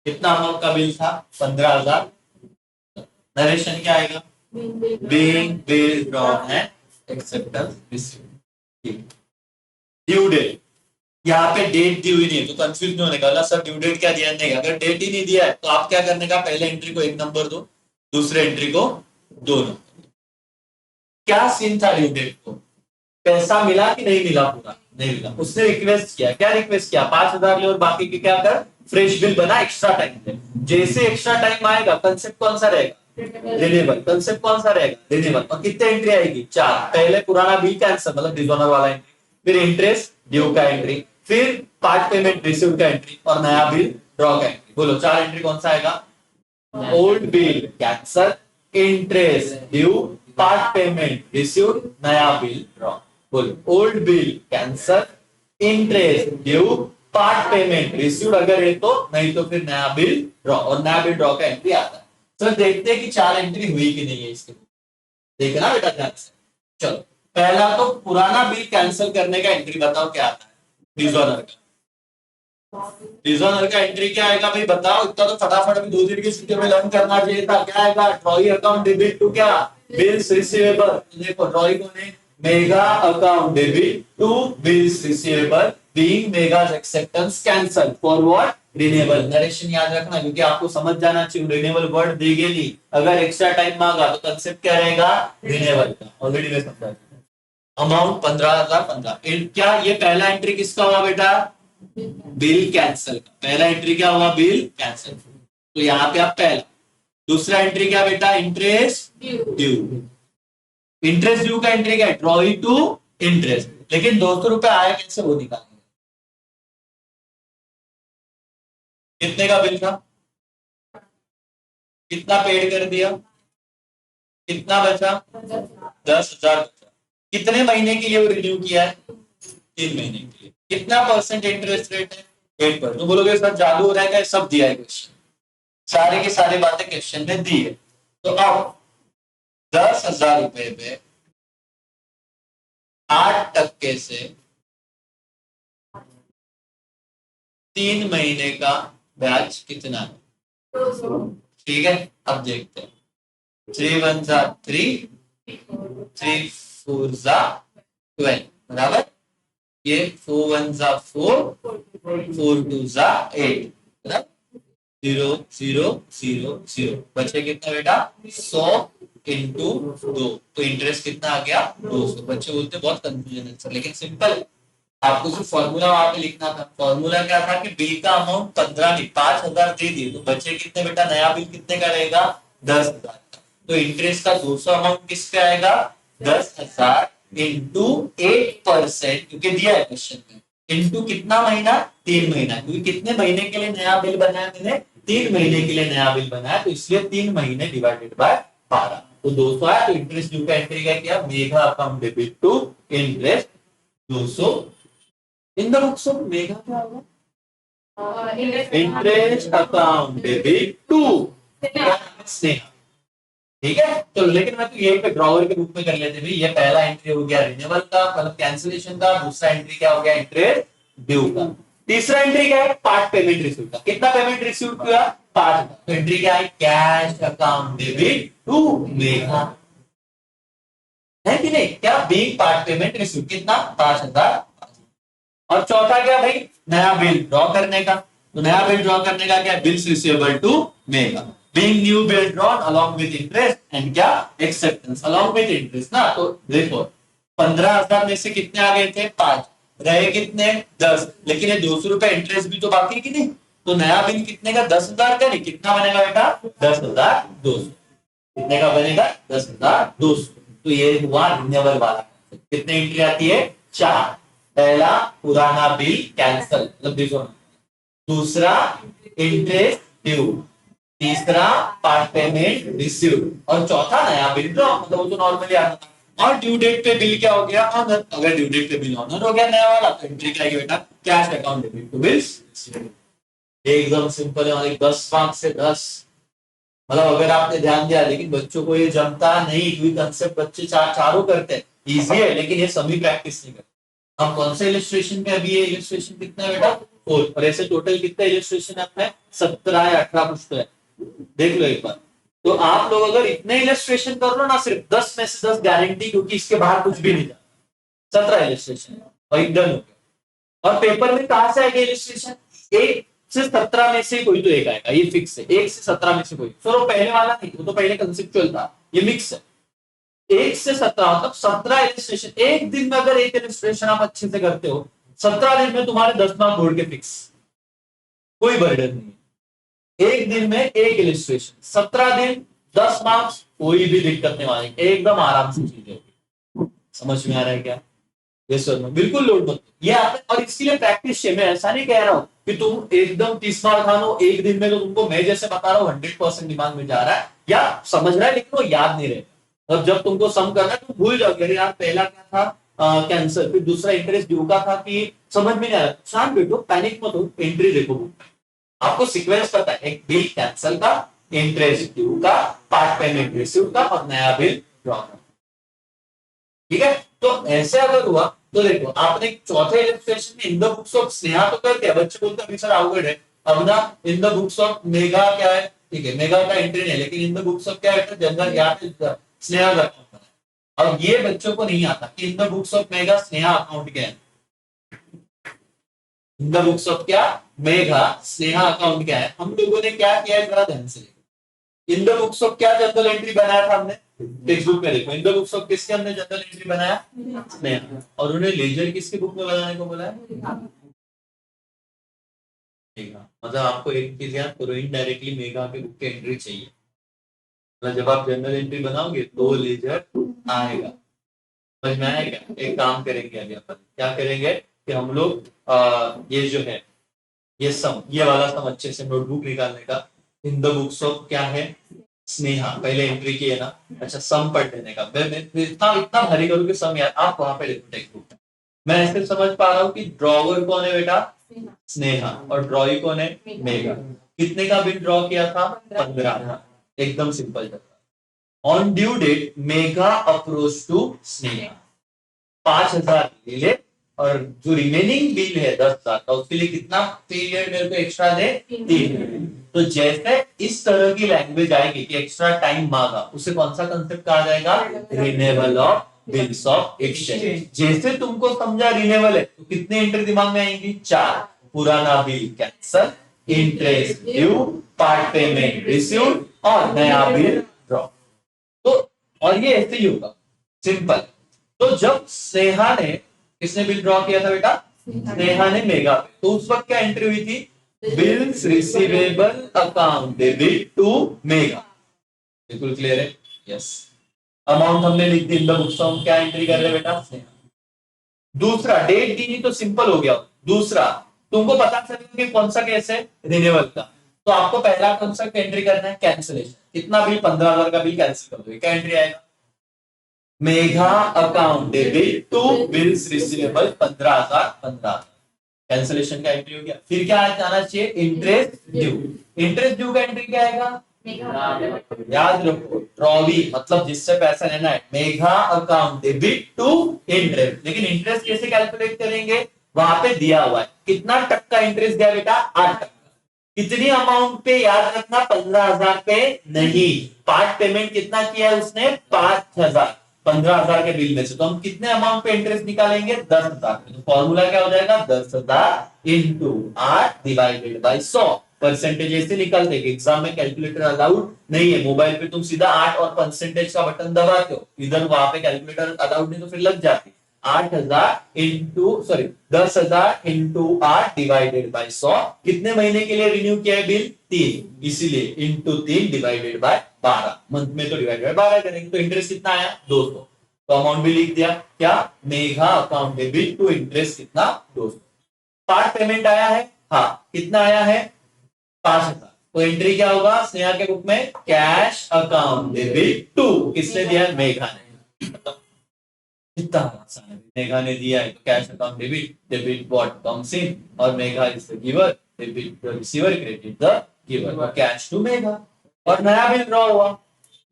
कितना अमाउंट का बिल था? 15,000। नरेशन क्या आएगा? बीइंग बिल ड्रॉन है, एक्सेप्टेंस रिसीव। ड्यू डेट, यहाँ पे डेट दी हुई नहीं है तो कंफ्यूज नहीं होने का, सर ड्यू डेट क्या दिया नहीं। अगर डेट ही नहीं दिया है तो आप क्या करने का? पहले एंट्री को 1 नंबर दो, दूसरे एंट्री को 2 नंबर। क्या सीन था ड्यू डेट को? पैसा मिला कि नहीं मिला? पूरा नहीं मिला। उसने रिक्वेस्ट किया, क्या रिक्वेस्ट किया? 5,000 ले और बाकी के क्या कर? फ्रेश बिल बना, एक्स्ट्रा टाइम दे। जैसे एक्स्ट्रा टाइम आएगा कंसेप्ट कौन सा रहेगा? रिन्यूएबल। कंसेप्ट कौन सा रहेगा? रिन्यूएबल। और कितने एंट्री आएगी? 4। पहले पुराना बिल कैंसिल, मतलब डिसऑनर वाला एंट्री, फिर इंटरेस्ट ड्यू का एंट्री, फिर पार्ट पेमेंट रिसीव का एंट्री, और नया बिल ड्रॉ का एंट्री। बोलो 4 एंट्री कौन सा आएगा? Old bill cancel, interest due, part payment receive, नया बिल ड्रॉ। बोलो old bill cancel, interest due, part payment receive अगर है तो, नहीं तो फिर नया बिल ड्रॉ, और नया बिल ड्रॉ का एंट्री आता है। सर देखते हैं कि 4 एंट्री हुई कि नहीं है इसके। देखना बेटा ध्यान से। चलो पहला तो पुराना बिल कैंसिल करने का एंट्री बताओ क्या आता है? डिसऑनर का। डिसऑनर का एंट्री क्या आएगा भाई बताओ? इतना तो फटाफट अभी 2 दिन की छुट्टी में लर्न करना चाहिए था। क्या आएगा? ट्रॉई अकाउंट डेबिट टू क्या? Bills receivable. देखो ट्रॉई को ने Megha account debit to bills receivable being Megha's acceptance cancel for what? Renewable. Narration याद रखना क्योंकि आपको समझ जाना चाहिए। रिन्यूएबल वर्ड दी गई, अगर एक्स्ट्रा टाइम मांगा तो कंसेप्ट क्या रहेगा? रिन्यूएबल का। ऑलरेडी मैं समझा चुका। अमाउंट 15,000 15। क्या ये पहला एंट्री किसका हुआ बेटा? बिल कैंसल का। पहला एंट्री क्या हुआ? Bill cancel. तो यहाँ पे आप पहला। दूसरा एंट्री क्या बेटा? Interest due. इंटरेस्ट ड्यू का एंट्री क्या है? Drawee to interest. लेकिन 200 रुपए आया कैसे वो निकालेंगे। कितने का बिल था? कितना पेड कर दिया? कितना बचा? 10,000 बचा। कितने महीने के लिए वो रिन्यू किया है? 3 महीने के लिए। कितना परसेंट इंटरेस्ट रेट है? 8%। तो बोलोगे सर जादू हो रहा है क्या? सब दिया है क्वेश्चन, सारे की सारी बातें क्वेश्चन में दी है। तो अब 10,000 रुपए पे 8% से 3 महीने का ब्याज कितना है? ठीक है, अब देखते हैं। 3 1 जा 3, 3 4 जा 12, बराबर। ये 4 1 जा 4, 4 2 जा 8, बराबर। 0 0 0 0 बचे कितना बेटा? 100 इंटू 2। तो इंटरेस्ट कितना आ गया? 200। बच्चे बोलते बहुत कंफ्यूजन है सर, लेकिन सिंपल है। आपको सिर्फ फॉर्मूला वहां पे लिखना था। फॉर्मूला क्या था कि बिल का अमाउंट 15 नहीं 5,000 दे दिए, तो बचे कितने बेटा? नया बिल कितने का रहेगा? 10,000 का। तो इंटरेस्ट का 200 अमाउंट किस पे आएगा? 10,000 इंटू 8%, क्योंकि दिया है क्वेश्चन में। इंटू कितना महीना? 3 महीना, क्योंकि कितने महीने के लिए नया बिल बनाया मैंने? 3 महीने के लिए नया बिल बनाया, तो इसलिए 3 महीने डिवाइडेड बाय 12। तो 200 आया। तो इंटरेस्ट ड्यू का एंट्री क्या किया? Megha account debit to interest 200 in the books of Megha. क्या होगा? Interest account debit to Sneha. ठीक है, तो लेकिन मैं तो यही पे ड्रॉवर के रूप में कर लेते भाई। ये पहला एंट्री हो गया रिन्यूअल का, मतलब कैंसिलेशन का। दूसरा एंट्री क्या हो गया? इंटरेस्ट ड्यू का। तीसरा एंट्री क्या है? पार्ट पेमेंट रिसीव का। कितना पेमेंट रिसीव किया? 5, तो एंट्री क्या है, cash account debit to Megha, है कि नहीं, क्या बीइंग पार्ट पेमेंट रिसीव, कितना 5,000। और चौथा क्या भाई, नया बिल ड्रॉ करने का, तो नया बिल ड्रॉ करने का क्या, bills receivable to mega, being new bill drawn along with interest and क्या, एक्सेप्टेंस अलोंग विद इंटरेस्ट ना। तो देखो 15,000 में से कितने आ गए थे, 5, रहे कितने, 10, लेकिन ये 200 रुपए इंटरेस्ट भी तो बाकी की नहीं, तो नया बिल कितने का, 10,000 का, नहीं कितना बनेगा बेटा, 10,200, कितने का बनेगा, 10,200। तो ये हुआ रिन्यूअल वाला, कितने एंट्री आती है, 4, पहला पुराना बिल कैंसल, मतलब देखो, दूसरा इंटरेस्ट ड्यू, तीसरा पार्ट पेमेंट रिसीव, और चौथा नया बिल ड्रॉ, मतलब वो तो नॉर्मली आता था। और ड्यू डेट पे बिल क्या हो गया, ऑनर, अगर ड्यू डेट पे बिल ऑनर हो गया नया वाला, तो एंट्री क्या आएगी बेटा, cash account debit to bills. एकदम सिंपल है, और 10 मार्क्स से 10, मतलब अगर आपने ध्यान दिया, लेकिन बच्चों को ये जमता नहीं, क्योंकि कंसेप्ट बच्चे चारों करते हैं, इजी है, लेकिन ये सभी प्रैक्टिस नहीं करते। हम कौन से इलस्ट्रेशन पे, अभी ये इलस्ट्रेशन कितना है बेटा, 4, और ऐसे टोटल कितने इलस्ट्रेशन है अपने, 17 या 18 पृष्ठ है, देख लो एक बार। तो आप लोग अगर इतने इलस्ट्रेशन कर लो ना, सिर्फ 10 में से 10 गारंटी, क्योंकि इसके बाहर कुछ भी नहीं जाता, 17 इलस्ट्रेशन और एक डन हो गया। और पेपर में कहां से आएगा इलस्ट्रेशन, 1 से 17 में से कोई तो एक आएगा, ये फिक्स है, 1 से 17 में से कोई, तो पहले वाला नहीं, वो तो पहले कंसेप्चुअल था, ये मिक्स है। 1 से 17 मतलब 17 इलस्ट्रेशन, एक दिन में अगर एक इलस्ट्रेशन आप अच्छे से करते हो, 17 दिन में तुम्हारे 10 मार्क्स बोर्ड के फिक्स, कोई बर्डन नहीं है। एक दिन में एक इलस्ट्रेशन, 17 दिन 10 मार्क्स, कोई भी दिक्कत नहीं आएगी, एकदम आराम से चीजें होगी। समझ में आ रहा है क्या, ये सर बिल्कुल लोड मत, ये आपने, और इसके लिए प्रैक्टिस चाहिए, मैं ऐसा नहीं कह रहा हूं कि तुम एकदम 30 मार्क खानो एक दिन में, तो तुमको मैं जैसे बता रहा हूँ 100% दिमाग में जा रहा है या समझ रहा है, लेकिन वो याद नहीं रहेगा। अब जब तुमको सम करना है, तुम भूल जाओगे, अरे यार पहला क्या था, कैंसर, फिर दूसरा इंटरेस्ट ड्यू का था, कि समझ में नहीं आया, शांत बैठो, पैनिक मत हो, एंट्री देखो, आपको सीक्वेंस पता है, एक बिल कैंसल का, इंटरेस्ट ड्यू का, पार्ट पेमेंट रिसीव का, और नया बिल ड्रॉ का, ठीक है। तो ऐसे अगर हुआ, तो देखो आपने चौथे इलस्ट्रेशन में इन द बुक्स ऑफ स्नेहा तो कर दिया, बच्चे बोलते हैं सर अवगढ़ है, अब ना इन द बुक्स ऑफ मेगा क्या है, ठीक है, मेगा का एंट्री नहीं, लेकिन इन द बुक्स ऑफ क्या है, जनरल या स्नेहा का अकाउंट है। अब ये बच्चों को नहीं आता कि इन the books of mega Sneha account क्या है, इन द बुक्स ऑफ क्या, मेगा स्नेहा अकाउंट क्या है। हम लोगों ने क्या किया है, जरा ध्यान से, इन द बुक्स ऑफ क्या जनरल एंट्री बनाया था हमने, टेक्स्ट बुक में देखो, इन द बुक्स ऑफ किसके हमने जनरल एंट्री बनाया, स्नेहा, और उन्हें लेजर किसकी बुक में बनाने को बोला है, मेगा। मतलब आपको एक चीज याद करो, इनडायरेक्टली मेगा के बुक की एंट्री चाहिए, मतलब जब आप जनरल एंट्री बनाओगे तो लेजर आएगा, समझ में आएगा। एक काम करेंगे अभी अपन, क्या करेंगे कि हम लोग ये जो है, ये सम, ये वाला सम अच्छे से नोटबुक निकालने का, इन द बुक्स ऑफ क्या है, स्नेहा, पहले एंट्री की है ना, अच्छा सम पढ़ लेने का, मैं इतना इतना भारी करूँ कि सम यार आप वहां पे लिखो टेक्स्ट बुक, मैं ऐसे समझ पा रहा हूँ कि ड्रॉवर कौन है बेटा, स्नेहा, और ड्रॉई कौन है, मेगा। कितने का बिल ड्रॉ किया था, 15, एकदम सिंपल था। On due date Megha approach to Sneha, 5,000 ले ले, और जो रिमेनिंग बिल है 10,000 का, उसके लिए कितना पीरियड मेरे को एक्स्ट्रा दे, 3। तो जैसे इस तरह की लैंग्वेज आएगी कि एक्स्ट्रा टाइम मांगा, उसे कौन सा कंसेप्ट कहा जाएगा, renewal of bills of exchange. जैसे तुमको समझा रिन्यूअल है, तो कितने एंट्री दिमाग में आएंगी, 4, पुराना bill cancel, interest due, part payment received, और नया बिल ड्रॉ। तो और ये ऐसे ही होगा, सिंपल। तो जब स्नेहा ने, किसने बिल ड्रॉ किया था बेटा, स्नेहा ने मेगा पे, तो उस वक्त क्या एंट्री हुई थी, bills receivable account debit to mega, बिल्कुल क्लियर है, यस। अमाउंट हमने लिख दी, इन द बुक्स ऑफ, क्या एंट्री कर रहे बेटा, स्नेहा। दूसरा डेट दी तो सिंपल हो गया, दूसरा तुमको पता चलेगा कि कौन सा केस है, रिन्यूअल का, तो आपको पहला कौन सा एंट्री करना है, कैंसिलेशन, कितना बिल, 15,000 का बिल कैंसिल कर दो, क्या एंट्री आएगा, Megha account debit to bills receivable 15,000, cancellation का एंट्री हो गया। फिर क्या आना चाहिए, इंटरेस्ट ड्यू, इंटरेस्ट ड्यू का एंट्री क्या आएगा, याद रखो, ट्रॉली, मतलब जिससे पैसा लेना है, Megha account debit to interest. लेकिन इंटरेस्ट कैसे कैलकुलेट करेंगे, वहां पे दिया हुआ है, कितना टक्का इंटरेस्ट दिया बेटा, 8%। कितनी अमाउंट पे याद रखना, 15,000 पे नहीं। पार्ट पेमेंट कितना किया है उसने, 5,000, 15,000 के बिल में से। तो हम कितने अमाउंट पे इंटरेस्ट निकालेंगे, 10,000। तो फॉर्मूला क्या हो जाएगा, 10,000 इंटू 8 डिवाइडेड बाई 100। परसेंटेज ऐसे निकालते हैं, एग्जाम में कैलकुलेटर अलाउड नहीं है। मोबाइल पे तुम सीधा 8 और परसेंटेज का बटन दबाते हो, इधर वहां पे कैलकुलेटर अलाउड नहीं, तो फिर लग जाती। 8,000 into sorry 10,000 into 8 divided by 100। कितने महीने के लिए रिन्यू किया है बिल, 3, इसीलिए इंटू 3 डिवाइडेड बाय 12। मंथ में तो डिवाइडेड बाय 12 करेंगे। तो इंटरेस्ट कितना आया, 200। तो अमाउंट भी लिख दिया, क्या, Megha account debit to interest कितना, 200। पार्ट पेमेंट आया है, हाँ, कितना आया है, 5,000। तो एंट्री क्या होगा स्नेहा के बुक में, कैश अकाउंट डेबिट टू, किसने दिया, मेघा ने। कितना आसान है, मेघा ने दिया है तो cash account debit, debit what comes in, और Megha is the giver, debit the receiver, credit the giver, और कैश टू मेघा। और नया बिल ड्रॉ हुआ।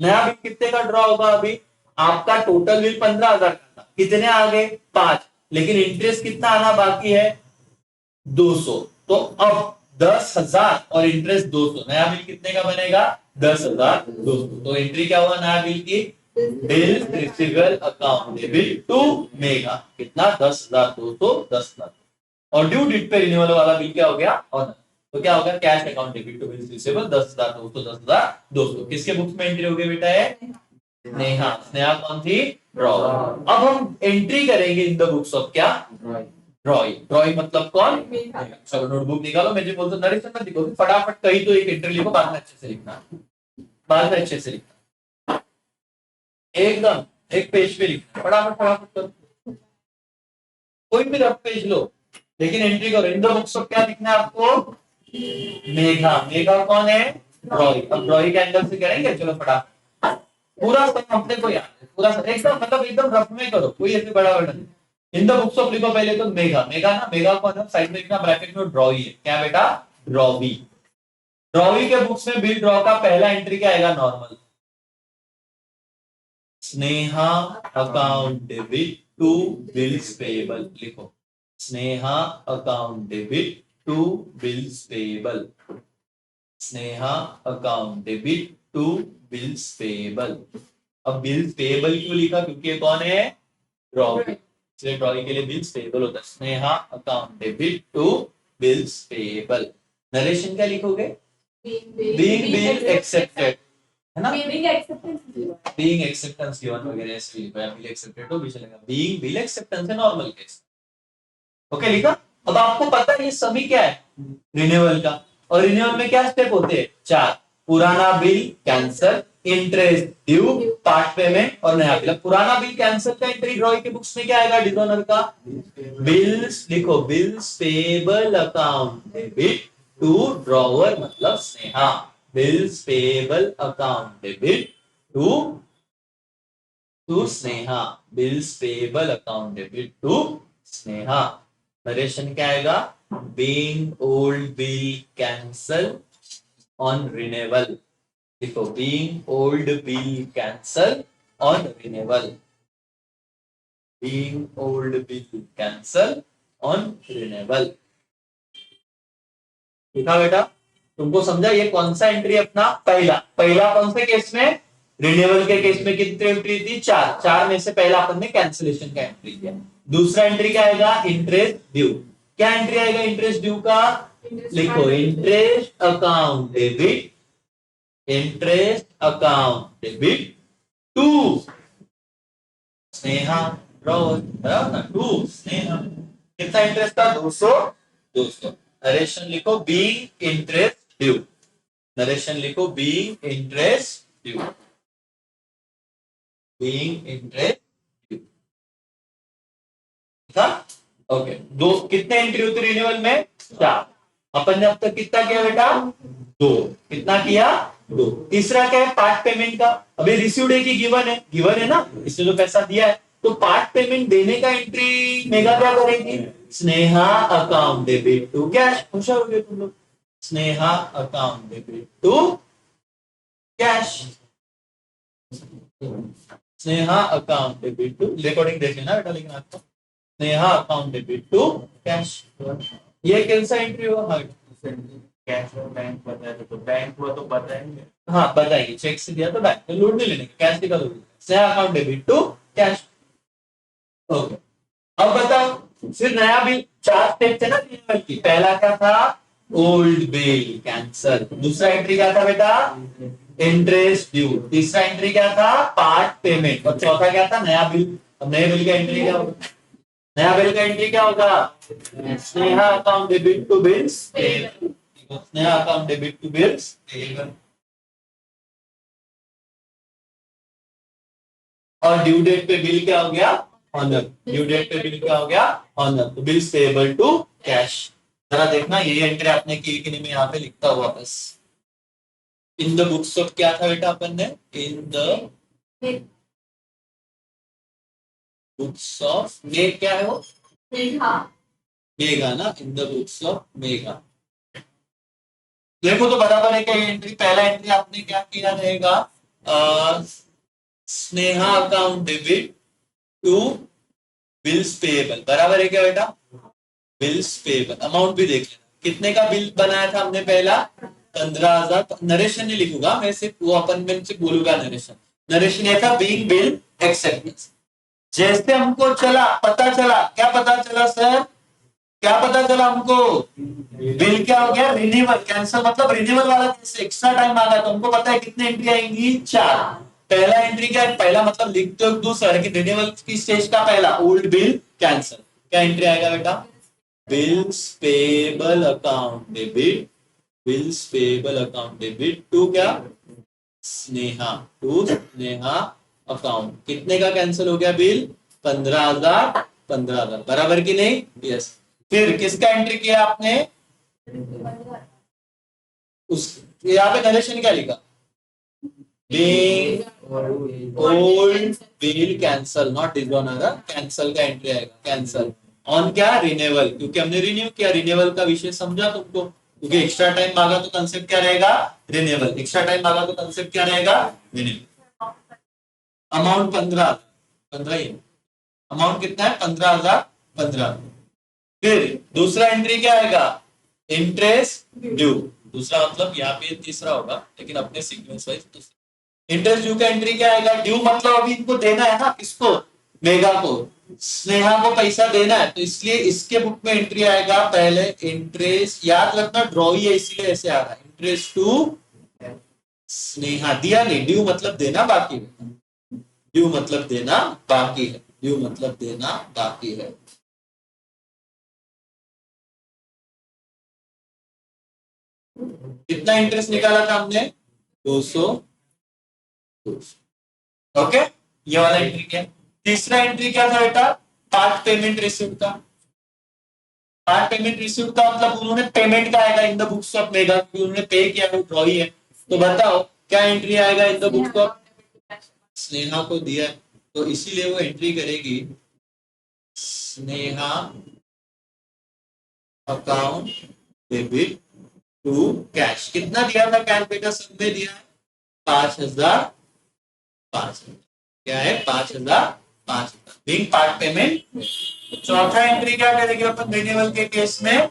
नया बिल कितने का ड्रॉ होगा, अभी आपका टोटल बिल 15,000 का था, कितने आ गए, 5, लेकिन इंटरेस्ट कितना आना बाकी है, 200। तो अब 10,000 और इंटरेस्ट 200, नया बिल कितने का बनेगा, 10,200। तो एंट्री क्या हुआ नया बिल की, bill receivable account debit to Megha, कितना, 10,200, 10,000। और ड्यू डेट पे रिन्यूअल वाला बिल क्या हो गया, ऑनर। तो क्या होगा, cash account debit to bill receivable 10,200, 10,200। किसके बुक्स में एंट्री हो गई बेटा है, नेहा। स्नेहा कौन थी, ड्रॉ। अब हम एंट्री करेंगे इन द बुक्स ऑफ क्या, ड्रॉइंग। ड्रॉइंग मतलब कौन, चलो नोटबुक निकालो। मैं जो बोलता हूँ नरेशन मत लिखो, फटाफट कहीं तो एक एंट्री लिखो, बाद में अच्छे से लिखना, बाद में अच्छे से लिखना, एकदम एक पेज पे लिखना, फटाफट फटाफट करो। कोई भी रफ पेज लो, लेकिन एंट्री करो। इन दो बुक्स ऑफ क्या लिखना है आपको, मेघा। मेघा कौन है, ड्रॉइंग। अब ड्रॉइंग के एंगल से करेंगे, चलो फटाफट। पूरा सब अपने को याद है, पूरा सब एकदम मतलब एकदम रफ में करो, कोई ऐसे बड़ा बड़ा नहीं। इन द बुक्स ऑफ लिखो पहले तो मेगा। मेगा ना, मेगा को ना साइड में लिखना, ब्रैकेट में ड्रॉवी है, क्या बेटा, ड्रॉवी। ड्रॉवी के बुक्स में बिल ड्रॉ का पहला एंट्री क्या आएगा, normal, Sneha account debit to bills payable. लिखो, Sneha account debit to bills payable, Sneha account debit to bills payable. अब बिल्स पेएबल क्यों लिखा, क्योंकि ये कौन है, ड्रॉवी, इसलिए ड्रॉइंग के लिए बिल्स पेएबल होता है। Sneha account debit to bills payable. Narration क्या लिखोगे, बीइंग बिल एक्सेप्टेड, है ना, बीइंग एक्सेप्टेंस गिवन वगैरह ऐसे लिखो, या बिल एक्सेप्टेड तो भी चलेगा, बीइंग बिल एक्सेप्टेंस है नॉर्मल केस। ओके लिखा। अब आपको पता है ये सभी क्या है, रिन्यूअल का। और रिन्यूअल में क्या स्टेप होते हैं, 4, पुराना bill cancel, interest due, part payment और नया बिल। पुराना बिल कैंसल का एंट्री ड्रॉइंग के बुक्स में क्या आएगा, डिजोनर का, बिल्स लिखो, bills payable account debit to drawer मतलब Sneha, bills payable account debit to Sneha, bills payable account debit to Sneha. Narration क्या आएगा, being old bill cancel on renewal. देखो, being old bill cancel on renewal, being old bill cancel on renewal. लिखा बेटा, तुमको समझा ये कौन सा एंट्री, अपना पहला। पहला कौन से केस में, रिन्यूअल के केस में कितनी एंट्री थी, 4, 4 में से पहला अपन ने कैंसिलेशन का एंट्री किया। दूसरा एंट्री क्या आएगा, इंटरेस्ट ड्यू। क्या एंट्री आएगा इंटरेस्ट ड्यू का, लिखो, interest account debit, interest account debit to Sneha, to Sneha. कितना इंटरेस्ट था, 200, 200। नरेशन लिखो, बीइंग इंटरेस्ट ड्यू, नरेशन लिखो, being interest due, being interest due. था ओके। दो कितने एंट्री होती रिन्यूअल में, 4। अपन ने अब तक कितना किया बेटा, 2। कितना किया, 2। तीसरा क्या है, पार्ट पेमेंट का। अभी रिसीव्ड है कि गिवन है, गिवन है ना, इसने जो पैसा दिया है। तो पार्ट पेमेंट देने का एंट्री मेगा क्या करेगी, Sneha account debit to cash. होशियार हो गए तुम लोग, Sneha account debit to cash, Sneha account debit to, recording देख लेना बेटा, लेकिन आपको Sneha account debit to cash. ये कौन सा एंट्री हुआ, कैश और बैंक बताया तो बैंक हुआ तो बताएंगे, हाँ बताइए, चेक से दिया तो बैंक तो लोड नहीं लेने का, कैश का load, Sneha account debit to cash. Okay, अब बताओ फिर नया बिल, चार स्टेप थे ना रिन्यूअल की, पहला क्या था, ओल्ड बिल कैंसल, दूसरा एंट्री क्या था बेटा, इंटरेस्ट ड्यू, तीसरा एंट्री क्या था, पार्ट पेमेंट, और चौथा क्या था, नया बिल। अब नए बिल का एंट्री क्या होगा, नया बिल का एंट्री क्या होगा, Sneha account debit to bills payable, Sneha account debit to bills payable, और ड्यू डेट पे बिल क्या हो गया, ऑनर, ड्यू डेट पे बिल क्या हो गया, ऑनर, तो बिल्स पेबल टू कैश। जरा देखना ये एंट्री आपने की कि नहीं, मैं यहाँ पे लिखता हुआ बस, इन द बुक्स ऑफ क्या था बेटा अपन ने, इन द बुक्स ऑफ मेघ, क्या है वो, मेघा ना, इन द बुक्स ऑफ मेघा। देखो तो बराबर है क्या ये एंट्री, पहला एंट्री आपने क्या किया रहेगा, Sneha account debit to bills payable, बराबर है क्या बेटा, बिल्स पेएबल। अमाउंट भी देख लेना, कितने का बिल बनाया था हमने पहला, 15,000, नरेशन नहीं लिखूंगा मैं, सिर्फ वो अपन में से बोलूंगा नरेशन, नरेशन ये था बीइंग बिल एक्सेप्टेंस। जैसे हमको चला, पता चला, क्या पता चला सर, क्या पता चला हमको, बिल क्या हो गया, रिन्यूअल, कैंसल मतलब रिन्यूअल वाला केस, एक्स्ट्रा टाइम आ गया, तो हमको पता है कितनी एंट्री आएंगी, चार। पहला एंट्री क्या है, पहला मतलब लिख तो दूसरा, लेकिन रिन्यूअल की स्टेज का पहला, ओल्ड बिल कैंसल, क्या एंट्री आएगा बेटा, bills payable account debit, bills payable account debit to क्या, स्नेहा, टू स्नेहा अकाउंट, कितने का कैंसिल हो गया बिल, 15,000, 15,000, बराबर की नहीं, यस। फिर किसका एंट्री किया आपने, उस, यहाँ पे नरेशन क्या लिखा, old bill cancel, not dishonour, cancel का एंट्री आएगा, कैंसल ऑन क्या, रिन्यूअल, क्योंकि हमने रिन्यू किया, रिन्यूअल का विषय समझा तुमको, क्योंकि एक्स्ट्रा टाइम मांगा तो कंसेप्ट क्या रहेगा, रिन्यूअल, एक्स्ट्रा टाइम मांगा तो कंसेप्ट क्या रहेगा, रिन्यूअल। अमाउंट 15, 15 ही, अमाउंट कितना है, 15,000, 15। फिर दूसरा एंट्री क्या आएगा, इंटरेस्ट ड्यू, दूसरा मतलब यहाँ पे तीसरा होगा, लेकिन अपने सीक्वेंस वाइज, इंटरेस्ट ड्यू का एंट्री क्या आएगा, ड्यू मतलब अभी इनको देना है ना, किसको, मेगा को, स्नेहा को पैसा देना है, तो इसलिए इसके बुक में एंट्री आएगा पहले इंटरेस्ट, याद रखना ड्रॉ ही है इसीलिए ऐसे आ रहा है, इंटरेस्ट टू स्नेहा, दिया नहीं, ड्यू मतलब देना बाकी है, ड्यू मतलब देना बाकी है, ड्यू मतलब देना बाकी है। कितना इंटरेस्ट निकाला था हमने, 200, ओके, ये वाला एंट्री क्या, तीसरा एंट्री क्या था बेटा, पार्ट पेमेंट रिसीव का, पार्ट पेमेंट रिसीव का मतलब उन्होंने पेमेंट का आएगा in the books of mega, उन्होंने पे किया, वो ड्रॉ ही है, तो बताओ क्या एंट्री आएगा in the books of, Sneha को दिया तो इसीलिए वो एंट्री करेगी, Sneha account debit to cash, कितना दिया था कैश बेटा, सब में दिया है 5,000, 5,000, क्या है 5,000, 5,000 बिग पार्ट पेमेंट। चौथा एंट्री क्या करेगी अपन रिन्यूअल के केस में,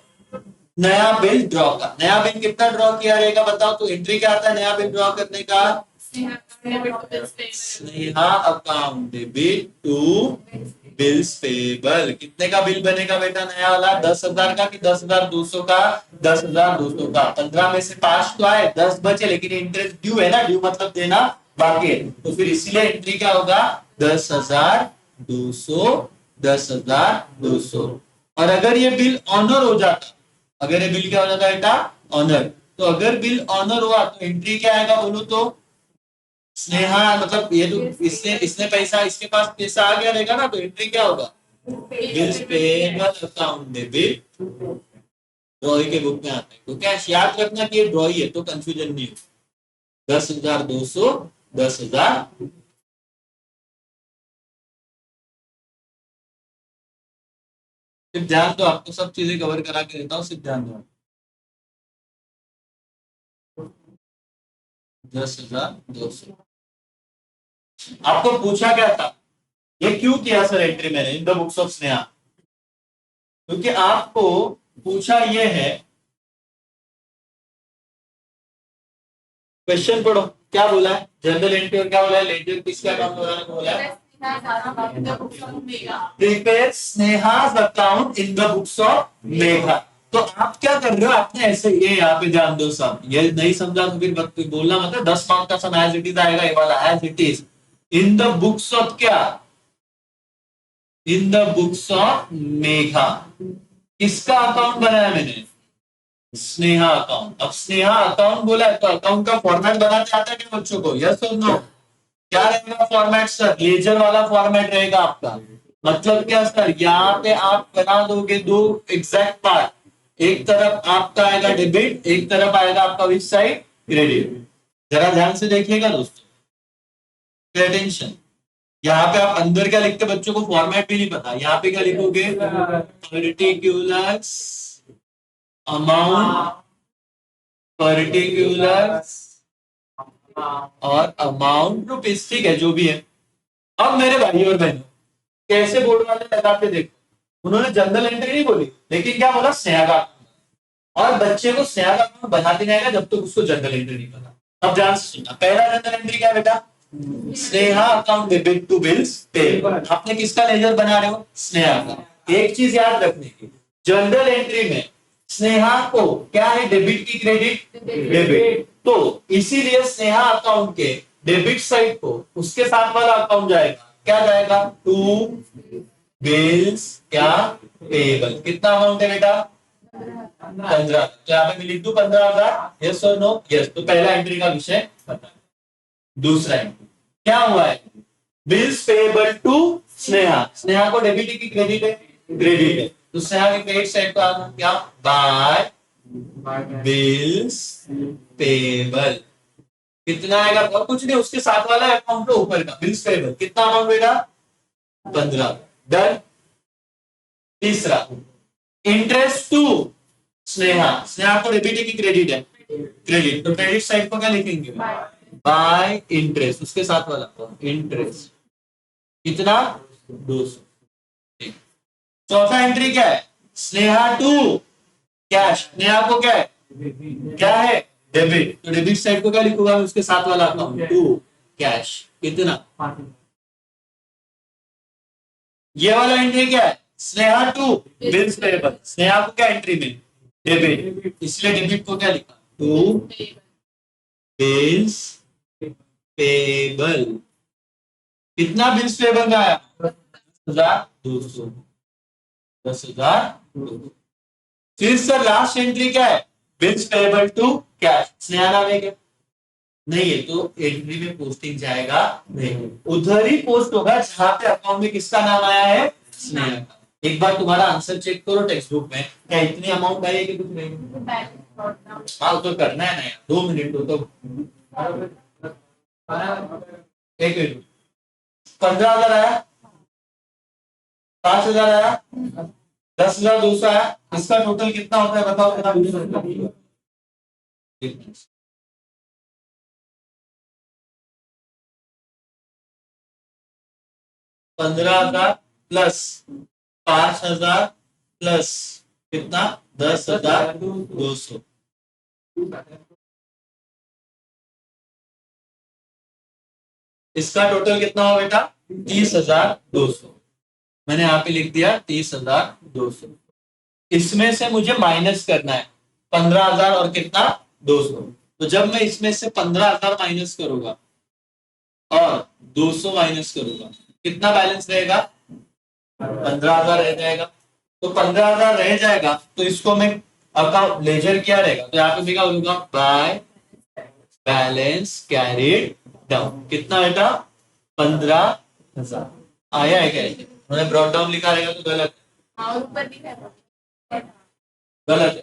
नया बिल ड्रॉ का, नया बिल कितना ड्रॉ किया रहेगा बताओ, तो एंट्री क्या आता है नया बिल ड्रॉ करने का, Sneha account debit to bills payable, कितने का बिल बनेगा बेटा नया वाला, 10,000 का कि 10,200 का, 10,200 का, 15 में से 5 तो आए, 10 बचे, लेकिन इंटरेस्ट ड्यू है ना, ड्यू मतलब देना बाकी है, तो फिर इसीलिए एंट्री क्या होगा, 10,200, 10,200। और अगर ये बिल ऑनर हो जाता, अगर ये बिल क्या हो जाता बेटा, ऑनर, तो अगर बिल ऑनर हुआ तो एंट्री क्या आएगा बोलो तो, स्नेहा मतलब ये तो इसने इसने पैसा, इसके पास पैसा आ गया रहेगा ना, तो एंट्री क्या होगा, बिल्स पेबल अकाउंट डेबिट, ड्रॉई के बुक में आता है, तो कैश याद रखना कि ये ड्रॉई है, तो कंफ्यूजन नहीं हो, 10,200, 10,000, सिर्फ ध्यान दो, आपको सब चीजें कवर करा के देता हूँ, सिर्फ ध्यान दो, 10,200। आपको पूछा क्या था, ये क्यों किया सर एंट्री मैंने इन द बुक्स ऑफ स्नेहा, क्योंकि आपको पूछा ये है क्वेश्चन पढ़ो, क्या बोला है? जनरल एंट्री और क्या बोला है? लेजर किसके अकाउंट बनाने को बोला है? Prepare Sneha's account in the books of Megha. तो आप क्या कर रहे हो? आपने ऐसे ये यहाँ पे ध्यान दो सब, ये नहीं समझा तो फिर बोलना मतलब 10 मार्क का सम एज इट इज आएगा, ये वाला as it is in the books of क्या? In the books of Megha. किसका अकाउंट बनाया मैंने? स्नेहा अकाउंट। अब स्नेहा अकाउंट बोला है तो अकाउंट का फॉर्मेट बनाते आता है क्या बच्चों को? यस और नो? क्या रहेगा फॉर्मेट सर? लेजर वाला फॉर्मेट रहेगा आपका। मतलब क्या सर? यहाँ पे आप बना दोगे दो एग्जैक्ट पार्ट, एक तरफ आपका आएगा डेबिट, एक तरफ आएगा आपका विच साइड? क्रेडिट। जरा ध्यान से देखिएगा दोस्तों, पे अटेंशन। यहाँ पे आप अंदर क्या लिखते बच्चों को फॉर्मेट भी नहीं पता, यहाँ पे क्या लिखोगे? पर्टिकुलर्स अमाउंट, पर्टिकुलर्स और अमाउंट रुपीज, ठीक है जो भी है। अब मेरे भाई और बहनों, कैसे बोर्ड वाले लगाते देखो, उन्होंने जनरल एंट्री नहीं बोली, लेकिन क्या बोला? स्नेहा का। और बच्चे को स्नेहा का अकाउंट बनाते नहीं आएगा जब तक उसको जनरल एंट्री नहीं पता। अब ध्यान से सुनना, पहला जनरल एंट्री क्या है बेटा? Sneha account debit to bills pay. आपने किसका लेजर बना रहे हो? स्नेहा का। एक चीज याद रखने की, जनरल एंट्री में स्नेहा को क्या है? डेबिट की क्रेडिट? डेबिट। तो इसीलिए स्नेहा अकाउंट के डेबिट साइड को उसके साथ वाला अकाउंट जाएगा, क्या जाएगा? टू बिल्स क्या? पेबल। कितना अमाउंट है बेटा? 15। तो यहाँ पे मैं लिख दूं 15,000? यस और नो? यस। तो पहला एंट्री का विषय पता। दूसरा एंट्री क्या हुआ है? Bills payable to Sneha. Sneha को डेबिट की क्रेडिट है? क्रेडिट है। तो स्नेहा के क्रेडिट साइड का क्या? By bills payable. कितना आएगा? और कुछ नहीं, उसके साथ वाला अकाउंट के ऊपर का बिल्स पेबल। कितना अमाउंट बेटा? 15। डन। तीसरा इंटरेस्ट टू स्नेहा। स्नेहा को डेबिट की क्रेडिट है? क्रेडिट। तो क्रेडिट साइड को क्या लिखेंगे? बाय इंटरेस्ट, उसके साथ वाला इंटरेस्ट। कितना? 200। चौथा एंट्री क्या है? Sneha to cash. स्नेहा को क्या है? क्या है? डेबिट। तो डेबिट साइड को क्या लिखूंगा? उसके साथ वाला अकाउंट टू कैश। कितना? ये वाला एंट्री क्या है? Sneha to bills payable. Sneha को क्या एंट्री में? डेबिट, इसलिए डेबिट को क्या लिखा? To bills payable. कितना बिल्स पेबल का आया? 10,200। 10,200। फिर सर लास्ट एंट्री क्या है? Bills payable to cash. Sneha नाम है क्या? नहीं है, तो एंट्री में पोस्टिंग जाएगा नहीं, उधर ही पोस्ट होगा जहां पे अकाउंट में किसका नाम आया है? स्नेहा का। एक बार तुम्हारा आंसर चेक करो टेक्स्ट बुक में, क्या इतनी अमाउंट आई है कि कुछ नहीं? हाँ तो करना है ना यार, 2 मिनट हो तो। एक मिनट। 15,000 आया, 5,000 आया, 10,200 आया। इसका टोटल कितना होता है बताओ जरा। 15,000 प्लस 5,000 प्लस कितना? 10,200। इसका टोटल कितना हो बेटा? 30,200। मैंने यहाँ पे लिख दिया 30,200। इसमें से मुझे माइनस करना है 15,000 और कितना? 200। तो जब मैं इसमें से 15,000 माइनस करूंगा और 200 माइनस करूंगा, कितना बैलेंस रहेगा? 15,000 रह जाएगा। तो 15,000 रह जाएगा तो इसको मैं अकाउंट लेजर क्या रहेगा? तो यहाँ पे मैं क्या बोलूंगा? By balance carried down. कितना बेटा? 15,000 आया है क्या? मैंने ब्रॉड डाउन लिखा रहेगा तो गलत है। गलत है,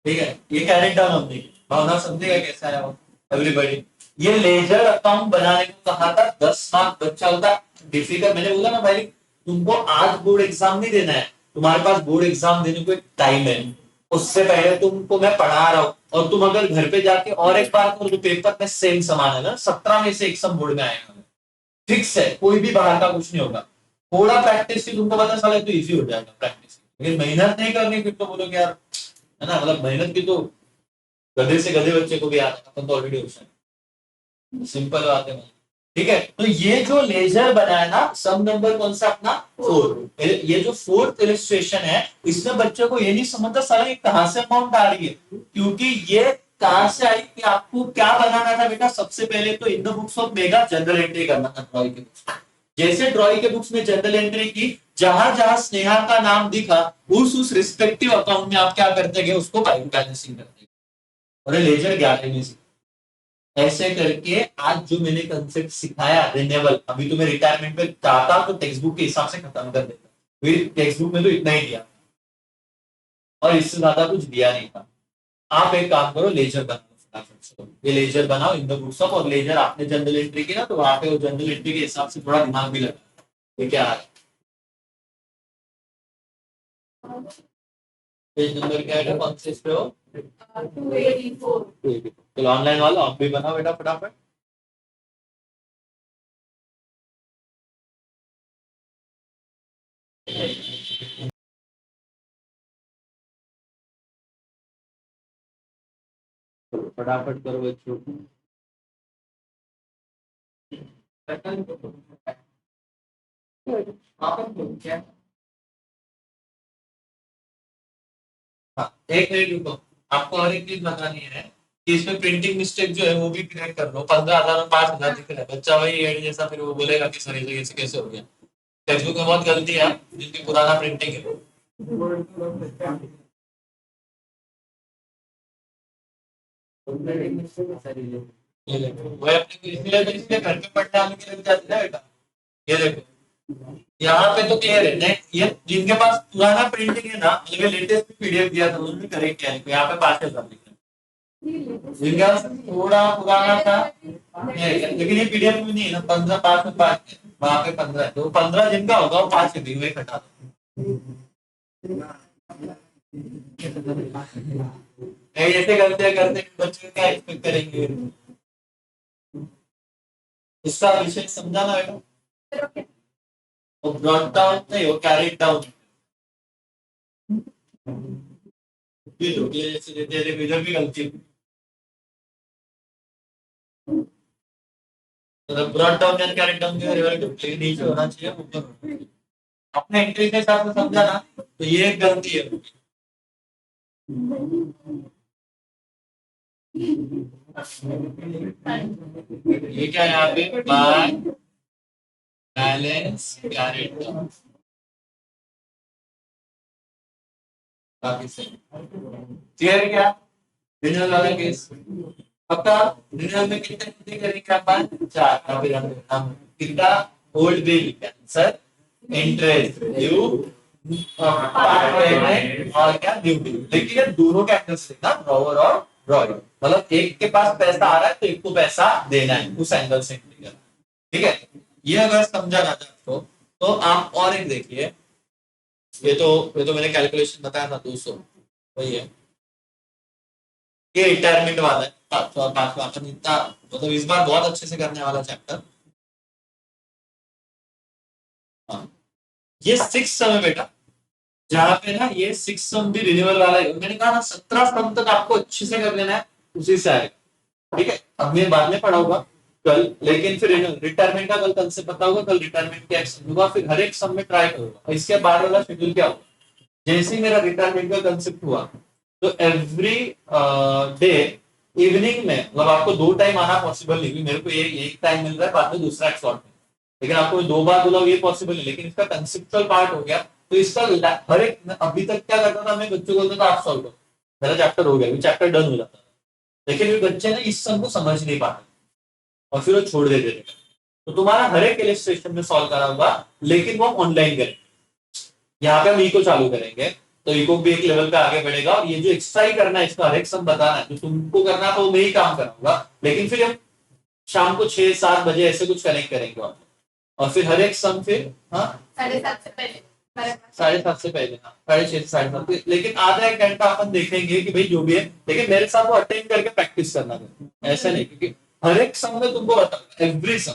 ठीक है। ये कैरिड डाउन हमने भावना समझेगा कैसा है एवरीबॉडी। ये लेजर अकाउंट बनाने को कहा था 10 मार्क बच्चा होता डिफिकल्ट। मैंने बोला ना भाई, तुमको आज बोर्ड एग्जाम नहीं देना है, तुम्हारे पास बोर्ड एग्जाम देने को एक टाइम है। उससे पहले तुमको मैं पढ़ा रहा हूँ और तुम अगर घर पे जाके और एक बार करो तो पेपर में सेम समान है ना, 17 में से एक सम बोर्ड में आएगा। फिक्स है, कोई भी बाहर का कुछ नहीं होगा। थोड़ा प्रैक्टिस की तुमको पता चला तो इजी हो जाएगा प्रैक्टिस। लेकिन मेहनत नहीं करनी फिर तो बोलोगे यार, है ना, मतलब मेहनत की तो गधे से गधे बच्चे को भी आता है, अपन तो ऑलरेडी होशियार, सिंपल बात है। ठीक है, तो ये जो लेजर बनाया ना, सम नंबर कौन सा अपना 4, ये जो फोर्थ इलिस्ट्रेशन है, इसमें बच्चों को ये नहीं समझता साला ये कहां से अमाउंट आ रही है, क्योंकि ये कहां से आई कि आपको क्या बनाना था बेटा, सबसे पहले तो in the books of mega general entry करना था ड्रॉइंग के बुक्स में। जैसे ड्रॉइंग के बुक्स में जनरल एंट्री की, जहां जहां स्नेहा का नाम दिखा, उस रिस्पेक्टिव अकाउंट में आप क्या करते गए, उसको बैलेंसिंग करते गए। और लेजर 11 में ऐसे करके आज जो मैंने कंसेप्ट सिखाया रिन्यूएबल, अभी तो मैं रिटायरमेंट में चाहता तो टेक्स्ट बुक के हिसाब से खत्म कर देता, फिर टेक्स्ट बुक में तो इतना ही दिया और इससे ज्यादा कुछ दिया नहीं था। आप एक काम करो, लेजर बनाओ फटाफट से, ये लेजर बनाओ इन द बुक्स ऑफ, और लेजर आपने जनरल एंट्री की ना, तो वहां पे वो जनरल एंट्री के हिसाब से थोड़ा दिमाग भी लगा, ये क्या है, पेज नंबर क्या है, कौन से इस पे हो, 284। चलो ऑनलाइन वाला आप भी बनाओ बेटा फटाफट। फटाफट करो बच्चों। हाँ, एक मिनट रुको, आपको और एक चीज बतानी है कि इसमें प्रिंटिंग मिस्टेक जो है वो भी क्लियर कर लो। 15,000 और 5,000 दिख रहा है, बच्चा वही एड जैसा, फिर वो बोलेगा कि सर ये कैसे हो गया। टेक्स्ट बुक में बहुत गलती है जिनकी पुराना प्रिंटिंग है। ये देखो, वो अपने इसलिए तो इसलिए घर पे पढ़ने आने के लिए जाते हैं बेटा। ये देखो, यहाँ पे तो क्लियर है नहीं, ये जिनके पास पुराना प्रिंटिंग है ना, मतलब लेटेस्ट पीडीएफ दिया था उन्होंने करेक्ट किया है, यहाँ पे 5,000 लिख रहा है। जिनका थोड़ा पुराना था, लेकिन ये पीडीएफ में नहीं है ना, 15 5 में 5 है, वहां पे 15 है, तो 15 जिनका होगा वो 5 है, वही हटा दो। ऐसे करते करते बच्चे क्या एक्सपेक्ट करेंगे। इसका विषय समझाना बेटा, वो ब्रॉट डाउन नहीं, वो कैरिड डाउन। इधर भी गलती, मतलब ब्रॉट डाउन या कैरिड डाउन के रिलेटिव नीचे होना चाहिए, ऊपर। अपने एंट्री के हिसाब से समझा ना, तो ये एक गलती है। ये क्या है यहाँ पे, बाय बैलेंस कैरिड डाउन, बाकी सही क्लियर। क्या रिजल्ट वाला केस पक्का, रिजल्ट में कितने कितने करेंगे अपन, 4, और फिर हम कितना old bill answer, interest due part payment और क्या ड्यू बिल। लेकिन ये दोनों कैंडल्स लिखना, ड्रॉवर और ड्रॉइंग, मतलब एक के पास पैसा आ रहा है तो एक को पैसा देना है, उस एंगल से ठीक है। ये अगर समझा जाता है तो आप और एक देखिए, ये तो मैंने कैलकुलेशन बताया था 200, वही है, ये रिटायरमेंट वाला है, अपन इतना मतलब इस बार बहुत अच्छे से करने वाला चैप्टर। हाँ, ये 6 सम है बेटा, जहाँ पे ना ये 6 सम भी रिन्यूअल वाला है, मैंने कहा ना 17 सम तक आपको अच्छे से कर लेना है, उसी से आएगा। ठीक है, अब मैं बाद में पढ़ाऊंगा कल, लेकिन फिर रिटायरमेंट का कल कंसेप्ट पता होगा, कल रिटायरमेंट क्या समझूंगा, फिर हर एक सम में ट्राई करूंगा। इसके बाद वाला शेड्यूल क्या होगा, जैसे ही मेरा रिटायरमेंट का कंसेप्ट हुआ, तो एवरी डे इवनिंग में, मतलब आपको 2 टाइम आना पॉसिबल नहीं, मेरे को ये एक टाइम मिल रहा है, बाद में दूसरा एक स्लॉट में, लेकिन आपको 2 बार बोला ये पॉसिबल है, लेकिन इसका कंसेप्चुअल पार्ट हो गया। तो इसका हर एक, अभी तक क्या करता था मैं, बच्चों को बोलता था आप सॉल्व करो, मेरा चैप्टर हो गया, चैप्टर डन हो जाता था, लेकिन वे बच्चे ना इस सम को समझ नहीं पाते और फिर वो छोड़ देते थे। तो तुम्हारा हर एक इलस्ट्रेशन में सॉल्व करा होगा, लेकिन वो ऑनलाइन करेंगे, यहाँ पे हम इको चालू करेंगे, तो इको भी एक लेवल पे आगे बढ़ेगा, और ये जो एक्स्ट्रा ही करना है, इसका हर एक सम बताना है, जो तुमको करना था वो मैं ही काम कराऊंगा, लेकिन फिर हम शाम को 6-7 बजे ऐसे कुछ कनेक्ट करेंगे, और फिर हर एक सम फिर, हाँ 7:30 से पहले, 7:30 से पहले, हाँ 6:30 से 7:30, लेकिन आधा एक घंटा अपन देखेंगे कि भाई जो भी है, लेकिन मेरे साथ वो अटेंड करके प्रैक्टिस करना है, ऐसा नहीं, क्योंकि हर एक सम में तुमको बताऊंगा, एवरी सम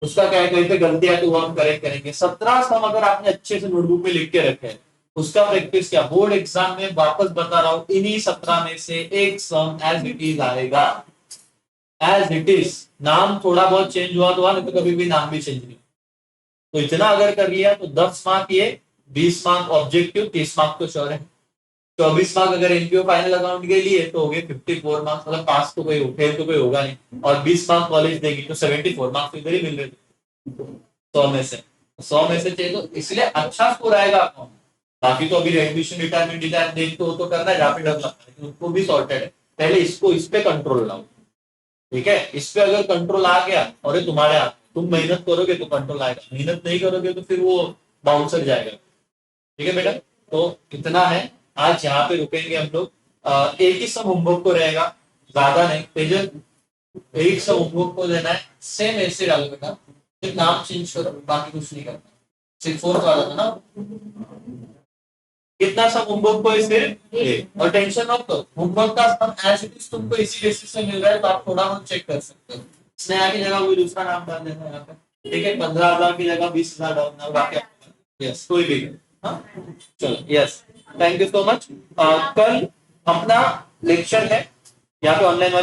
उसका क्या है, कहीं पे गलती है तो वो हम करेक्ट करेंगे। 17 सम अगर आपने अच्छे से नोटबुक में लिख के रखे हैं, उसका प्रैक्टिस किया। बोर्ड एग्जाम में वापस बता रहा हूं, इन्हीं 17 में से एक सम एज इट इज आएगा, एज इट इज। नाम थोड़ा बहुत चेंज हुआ तो हुआ, नहीं तो कभी भी नाम भी चेंज नहीं। तो इतना अगर कर लिया तो 10 मार्क ये, 20 मार्क ऑब्जेक्टिव, 30 मार्क तो श्योर है। 24 मार्क अगर एनपीओ फाइनल अकाउंट के लिए तो हो गए 54 मार्क्स, मतलब पास तो कोई फेल तो कोई होगा नहीं। और 20 मार्क कॉलेज देगी तो 74 मार्क्स तो इधर ही मिल रहे थे 100 में से। 100 में से चाहिए तो इसलिए अच्छा स्कोर आएगा आपको। बाकी तो अभी एडमिशन रिटायरमेंट डिजाइन देख तो करना है, जहाँ पे डर लगता है, लेकिन उसको भी सॉर्टेड है। पहले इसको इस पे कंट्रोल लाओ, ठीक है। इस पे अगर कंट्रोल आ गया और ये तुम्हारे हाथ, तुम मेहनत करोगे तो कंट्रोल आएगा, मेहनत नहीं करोगे तो फिर वो बाउंसर जाएगा। ठीक है बेटा, तो कितना है आज यहाँ पे रुकेंगे हम लोग। एक ही सब होमवर्क को रहेगा, ज्यादा नहीं। तेजल एक सब होमवर्क को देना है, सेम ऐसे डालो बेटा, सिर्फ नाम चेंज करो, बाकी कुछ नहीं करना। सिर्फ फोर्थ वाला था ना, कितना सा होमवर्क को है सिर्फ एक। और टेंशन मत लो, होमवर्क का सम एज इट इज तुमको इसी बेसिस से मिल रहा है, तो आप थोड़ा बहुत चेक कर सकते हो। स्नेहा की जगह कोई दूसरा नाम डाल देना यहाँ पे, ठीक है। 15,000 की जगह 20,000 डालना, बाकी यस कोई भी। हाँ चलो, yes thank you so much. कल अपना लेक्चर है यहाँ पे ऑनलाइन।